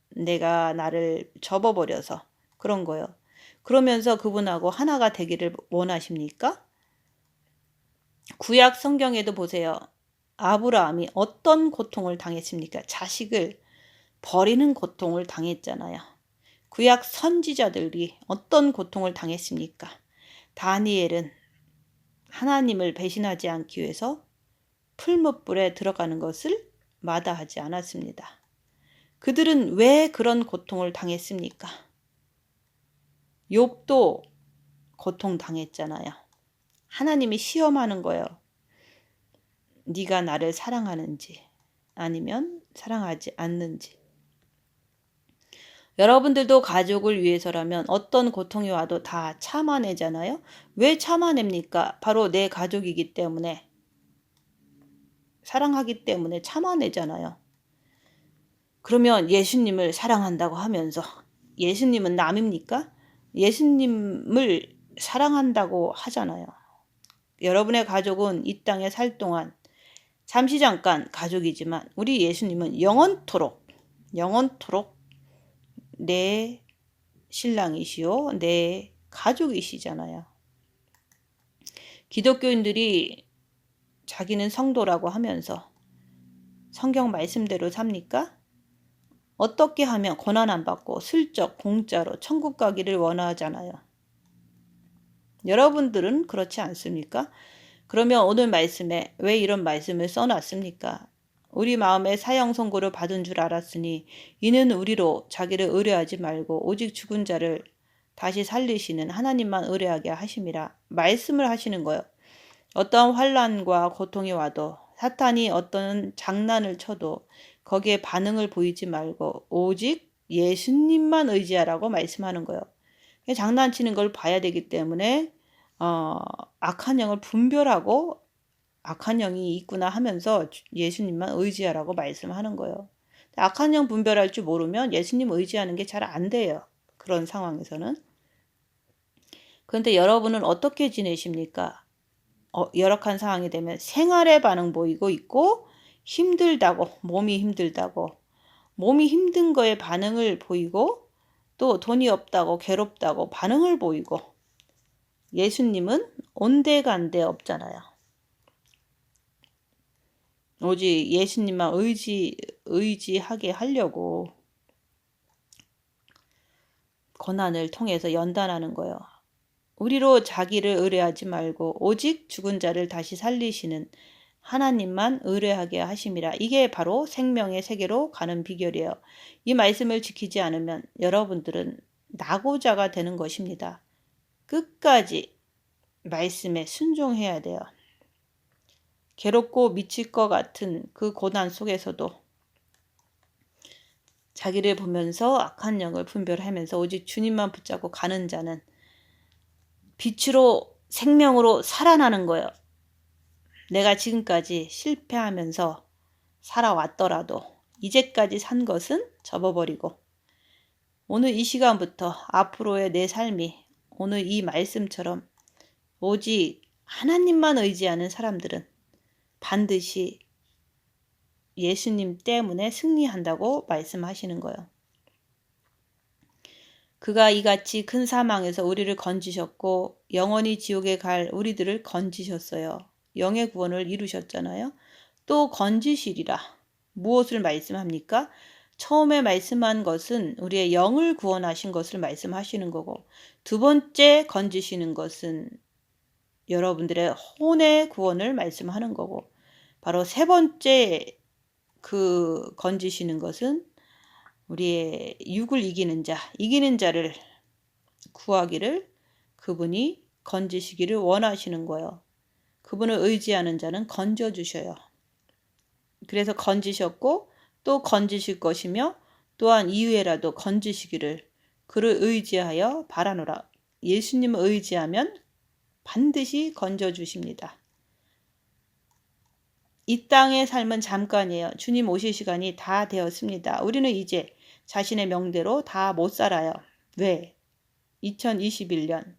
내가 나를 접어버려서 그런 거예요. 그러면서 그분하고 하나가 되기를 원하십니까? 구약 성경에도 보세요. 아브라함이 어떤 고통을 당했습니까? 자식을 버리는 고통을 당했잖아요. 구약 선지자들이 어떤 고통을 당했습니까? 다니엘은 하나님을 배신하지 않기 위해서 풀무불에 들어가는 것을 마다하지 않았습니다. 그들은 왜 그런 고통을 당했습니까? 욥도 고통당했잖아요. 하나님이 시험하는 거예요. 네가 나를 사랑하는지 아니면 사랑하지 않는지. 여러분들도 가족을 위해서라면 어떤 고통이 와도 다 참아내잖아요. 왜 참아냅니까? 바로 내 가족이기 때문에 사랑하기 때문에 참아내잖아요. 그러면 예수님을 사랑한다고 하면서 예수님은 남입니까? 예수님을 사랑한다고 하잖아요. 여러분의 가족은 이 땅에 살 동안 잠시 잠깐 가족이지만 우리 예수님은 영원토록 내 신랑이시요 내 가족이시잖아요. 기독교인들이 자기는 성도라고 하면서 성경 말씀대로 삽니까? 어떻게 하면 고난 안 받고 슬쩍 공짜로 천국 가기를 원하잖아요. 여러분들은 그렇지 않습니까? 그러면 오늘 말씀에 왜 이런 말씀을 써놨습니까? 우리 마음에 사형 선고를 받은 줄 알았으니 이는 우리로 자기를 의뢰하지 말고 오직 죽은 자를 다시 살리시는 하나님만 의뢰하게 하심이라 말씀을 하시는 거예요. 어떤 환난과 고통이 와도 사탄이 어떤 장난을 쳐도 거기에 반응을 보이지 말고 오직 예수님만 의지하라고 말씀하는 거예요. 장난치는 걸 봐야 되기 때문에 악한 영을 분별하고 악한 영이 있구나 하면서 예수님만 의지하라고 말씀하는 거예요. 악한 영 분별할 줄 모르면 예수님 의지하는 게 잘 안 돼요. 그런 상황에서는. 그런데 여러분은 어떻게 지내십니까? 열악한 상황이 되면 생활의 반응 보이고 있고 힘들다고 몸이 힘든 거에 반응을 보이고 또 돈이 없다고 괴롭다고 반응을 보이고 예수님은 온데간데 없잖아요. 오직 예수님만 의지하게 하려고 고난을 통해서 연단하는 거예요. 우리로 자기를 의뢰하지 말고 오직 죽은 자를 다시 살리시는 하나님만 의뢰하게 하심이라. 이게 바로 생명의 세계로 가는 비결이에요. 이 말씀을 지키지 않으면 여러분들은 낙오자가 되는 것입니다. 끝까지 말씀에 순종해야 돼요. 괴롭고 미칠 것 같은 그 고난 속에서도 자기를 보면서 악한 영을 분별하면서 오직 주님만 붙잡고 가는 자는 빛으로 생명으로 살아나는 거예요. 내가 지금까지 실패하면서 살아왔더라도 이제까지 산 것은 접어버리고 오늘 이 시간부터 앞으로의 내 삶이 오늘 이 말씀처럼 오직 하나님만 의지하는 사람들은 반드시 예수님 때문에 승리한다고 말씀하시는 거예요. 그가 이같이 큰 사망에서 우리를 건지셨고 영원히 지옥에 갈 우리들을 건지셨어요. 영의 구원을 이루셨잖아요. 또 건지시리라. 무엇을 말씀합니까? 처음에 말씀한 것은 우리의 영을 구원하신 것을 말씀하시는 거고, 두 번째 건지시는 것은 여러분들의 혼의 구원을 말씀하는 거고, 바로 세 번째 그 건지시는 것은 우리의 육을 이기는 자를 구하기를 그분이 건지시기를 원하시는 거예요. 그분을 의지하는 자는 건져주셔요. 그래서 건지셨고 또 건지실 것이며 또한 이후에라도 건지시기를 그를 의지하여 바라노라. 예수님을 의지하면 반드시 건져주십니다. 이 땅의 삶은 잠깐이에요. 주님 오실 시간이 다 되었습니다. 우리는 이제 자신의 명대로 다 못 살아요. 왜? 2021년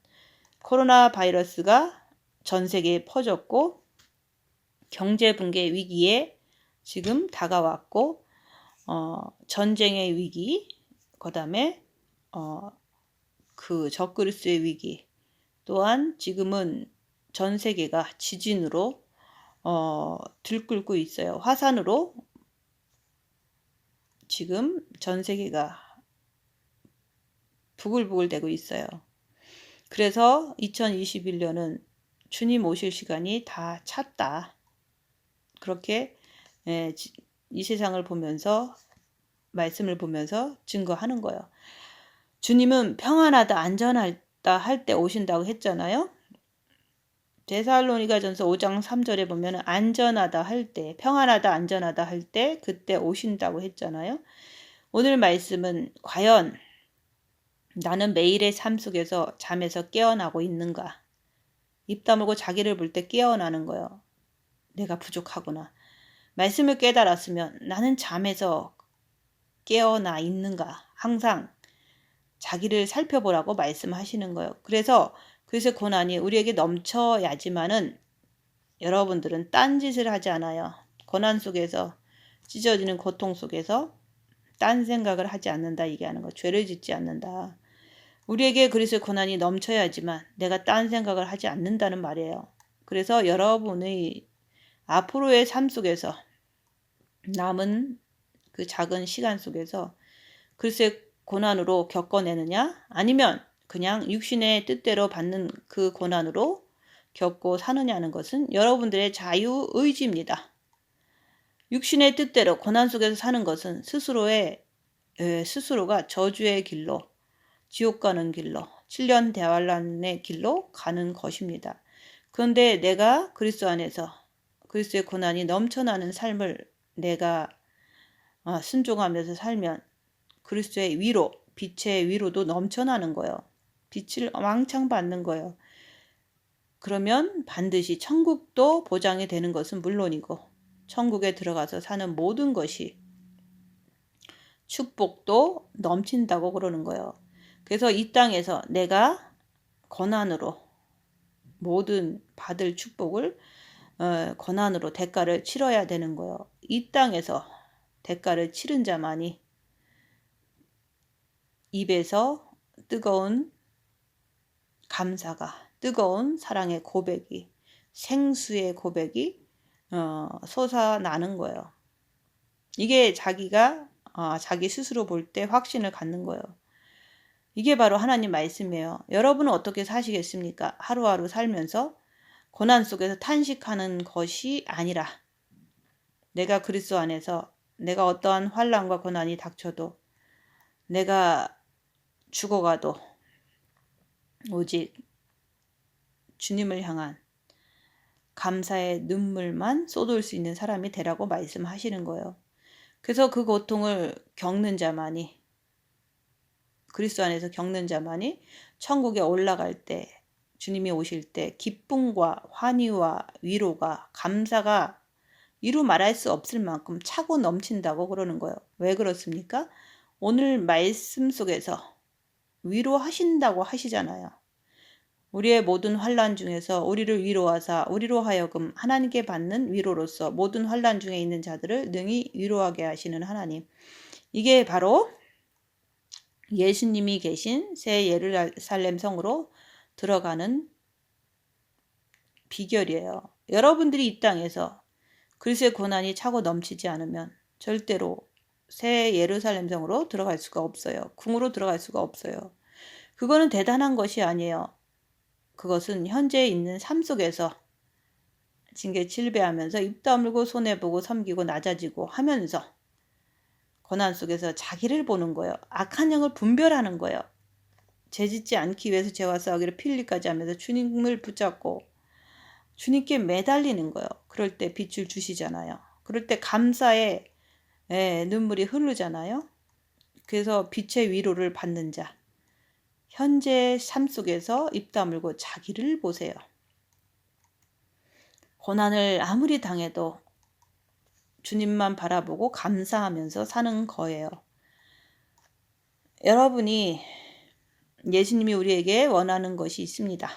코로나 바이러스가 전 세계에 퍼졌고 경제 붕괴 위기에 지금 다가왔고 전쟁의 위기, 그다음에 그 적그리스의 위기, 또한 지금은 전 세계가 지진으로 들끓고 있어요. 화산으로 지금 전 세계가 부글부글 대고 있어요. 그래서 2021년은 주님 오실 시간이 다 찼다. 그렇게 이 세상을 보면서 말씀을 보면서 증거하는 거예요. 주님은 평안하다 안전하다 할 때 오신다고 했잖아요. 데살로니가전서 5장 3절에 보면 안전하다 할 때, 평안하다 안전하다 할 때 그때 오신다고 했잖아요. 오늘 말씀은 과연 나는 매일의 삶 속에서 잠에서 깨어나고 있는가? 입 다물고 자기를 볼 때 깨어나는 거예요. 내가 부족하구나. 말씀을 깨달았으면 나는 잠에서 깨어나 있는가? 항상 자기를 살펴보라고 말씀하시는 거예요. 그래서 고난이 우리에게 넘쳐야지만은 여러분들은 딴짓을 하지 않아요. 고난 속에서 찢어지는 고통 속에서 딴 생각을 하지 않는다 얘기하는 거. 죄를 짓지 않는다. 우리에게 그리스도의 고난이 넘쳐야지만 내가 딴 생각을 하지 않는다는 말이에요. 그래서 여러분의 앞으로의 삶 속에서 남은 그 작은 시간 속에서 그리스도의 고난으로 겪어내느냐 아니면 그냥 육신의 뜻대로 받는 그 고난으로 겪고 사느냐는 것은 여러분들의 자유의지입니다. 육신의 뜻대로 고난 속에서 사는 것은 스스로가 저주의 길로, 지옥 가는 길로, 7년 대환란의 길로 가는 것입니다. 그런데 내가 그리스도 안에서 그리스도의 고난이 넘쳐나는 삶을 내가 순종하면서 살면 그리스도의 위로, 빛의 위로도 넘쳐나는 거예요. 빛을 왕창 받는 거예요. 그러면 반드시 천국도 보장이 되는 것은 물론이고 천국에 들어가서 사는 모든 것이 축복도 넘친다고 그러는 거예요. 그래서 이 땅에서 내가 고난으로 모든 받을 축복을 고난으로 대가를 치러야 되는 거예요. 이 땅에서 대가를 치른 자만이 입에서 뜨거운 감사가, 뜨거운 사랑의 고백이, 생수의 고백이 솟아나는 거예요. 이게 자기가 자기 스스로 볼 때 확신을 갖는 거예요. 이게 바로 하나님 말씀이에요. 여러분은 어떻게 사시겠습니까? 하루하루 살면서 고난 속에서 탄식하는 것이 아니라 내가 그리스도 안에서 내가 어떠한 환난과 고난이 닥쳐도 내가 죽어가도 오직 주님을 향한 감사의 눈물만 쏟을 수 있는 사람이 되라고 말씀하시는 거예요. 그래서 그 고통을 겪는 자만이 그리스도 안에서 겪는 자만이 천국에 올라갈 때 주님이 오실 때 기쁨과 환희와 위로가 감사가 이루 말할 수 없을 만큼 차고 넘친다고 그러는 거예요. 왜 그렇습니까? 오늘 말씀 속에서 위로하신다고 하시잖아요. 우리의 모든 환난 중에서 우리를 위로하사 우리로 하여금 하나님께 받는 위로로서 모든 환난 중에 있는 자들을 능히 위로하게 하시는 하나님. 이게 바로 예수님이 계신 새 예루살렘 성으로 들어가는 비결이에요. 여러분들이 이 땅에서 그리스도의 고난이 차고 넘치지 않으면 절대로 새 예루살렘 성으로 들어갈 수가 없어요. 궁으로 들어갈 수가 없어요. 그거는 대단한 것이 아니에요. 그것은 현재 있는 삶 속에서 징계 칠배하면서 입 다물고 손해보고 섬기고 낮아지고 하면서 고난 속에서 자기를 보는 거예요. 악한 영을 분별하는 거예요. 죄짓지 않기 위해서 죄와 싸우기를 필리까지 하면서 주님을 붙잡고 주님께 매달리는 거예요. 그럴 때 빛을 주시잖아요. 그럴 때 감사의 눈물이 흐르잖아요. 그래서 빛의 위로를 받는 자. 현재 삶 속에서 입 다물고 자기를 보세요. 고난을 아무리 당해도 주님만 바라보고 감사하면서 사는 거예요. 여러분이 예수님이 우리에게 원하는 것이 있습니다.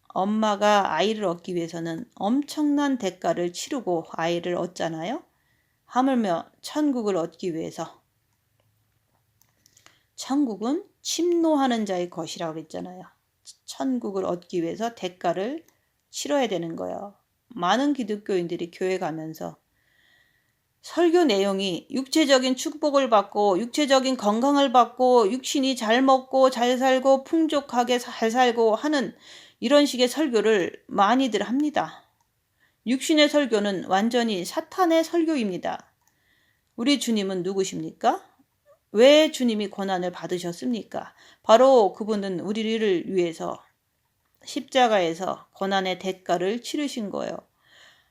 엄마가 아이를 얻기 위해서는 엄청난 대가를 치르고 아이를 얻잖아요. 하물며 천국을 얻기 위해서. 천국은 침노하는 자의 것이라고 그랬잖아요. 천국을 얻기 위해서 대가를 치러야 되는 거예요. 많은 기독교인들이 교회 가면서 설교 내용이 육체적인 축복을 받고 육체적인 건강을 받고 육신이 잘 먹고 잘 살고 풍족하게 잘 살고 하는 이런 식의 설교를 많이들 합니다. 육신의 설교는 완전히 사탄의 설교입니다. 우리 주님은 누구십니까? 왜 주님이 고난을 받으셨습니까? 바로 그분은 우리를 위해서 십자가에서 고난의 대가를 치르신 거예요.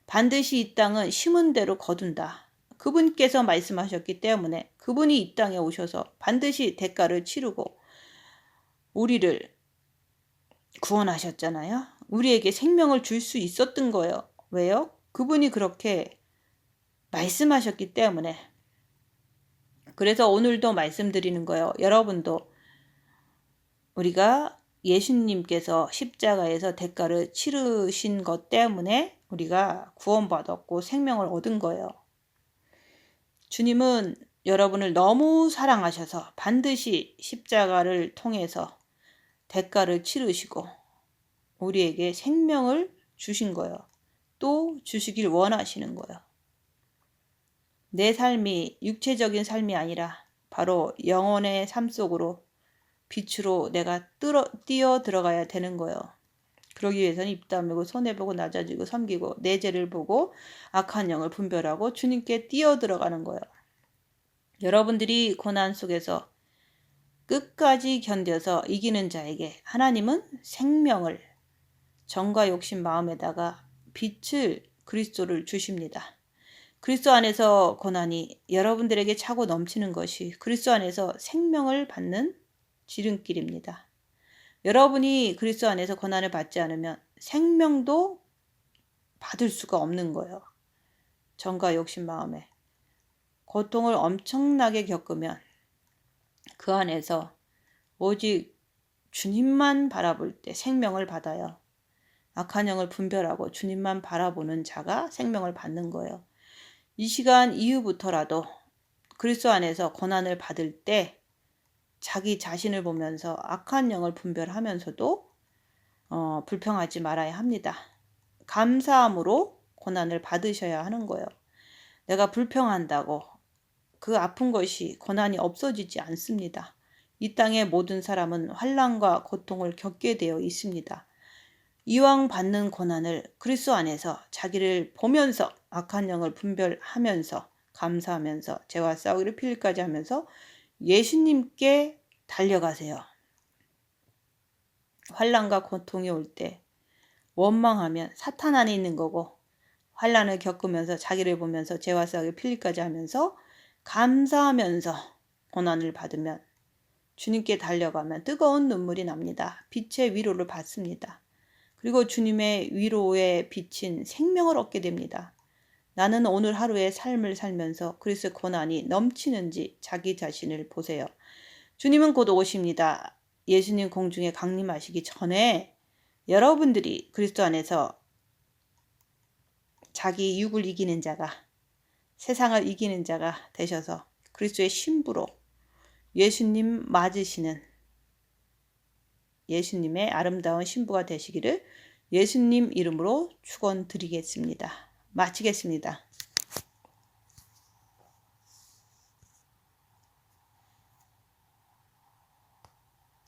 반드시 이 땅은 심은 대로 거둔다. 그분께서 말씀하셨기 때문에 그분이 이 땅에 오셔서 반드시 대가를 치르고 우리를 구원하셨잖아요. 우리에게 생명을 줄 수 있었던 거예요. 왜요? 그분이 그렇게 말씀하셨기 때문에. 그래서 오늘도 말씀드리는 거예요. 여러분도 우리가 예수님께서 십자가에서 대가를 치르신 것 때문에 우리가 구원받았고 생명을 얻은 거예요. 주님은 여러분을 너무 사랑하셔서 반드시 십자가를 통해서 대가를 치르시고 우리에게 생명을 주신 거예요. 또 주시길 원하시는 거예요. 내 삶이 육체적인 삶이 아니라 바로 영혼의 삶 속으로 빛으로 내가 뛰어 들어가야 되는 거예요. 그러기 위해서는 입 다물고 손해보고 낮아지고 섬기고 내 죄를 보고 악한 영을 분별하고 주님께 뛰어 들어가는 거예요. 여러분들이 고난 속에서 끝까지 견뎌서 이기는 자에게 하나님은 생명을 정과 욕심 마음에다가 빛을 그리스도를 주십니다. 그리스도 안에서 고난이 여러분들에게 차고 넘치는 것이 그리스도 안에서 생명을 받는 지름길입니다. 여러분이 그리스도 안에서 고난을 받지 않으면 생명도 받을 수가 없는 거예요. 정과 욕심 마음에 고통을 엄청나게 겪으면 그 안에서 오직 주님만 바라볼 때 생명을 받아요. 악한 영을 분별하고 주님만 바라보는 자가 생명을 받는 거예요. 이 시간 이후부터라도 그리스도 안에서 고난을 받을 때 자기 자신을 보면서 악한 영을 분별하면서도 불평하지 말아야 합니다. 감사함으로 고난을 받으셔야 하는 거예요. 내가 불평한다고 그 아픈 것이 고난이 없어지지 않습니다. 이 땅의 모든 사람은 환난과 고통을 겪게 되어 있습니다. 이왕 받는 고난을 그리스도 안에서 자기를 보면서 악한 영을 분별하면서 감사하면서 죄와 싸우기를 필까지 하면서 예수님께 달려가세요. 환난과 고통이 올 때 원망하면 사탄 안에 있는 거고 환난을 겪으면서 자기를 보면서 죄와 싸우기를 필까지 하면서 감사하면서 고난을 받으면 주님께 달려가면 뜨거운 눈물이 납니다. 빛의 위로를 받습니다. 그리고 주님의 위로에 비친 생명을 얻게 됩니다. 나는 오늘 하루의 삶을 살면서 그리스도의 고난이 넘치는지 자기 자신을 보세요. 주님은 곧 오십니다. 예수님 공중에 강림하시기 전에 여러분들이 그리스도 안에서 자기 육을 이기는 자가, 세상을 이기는 자가 되셔서 그리스도의 신부로 예수님 맞으시는 예수님의 아름다운 신부가 되시기를 예수님 이름으로 축원드리겠습니다. 마치겠습니다.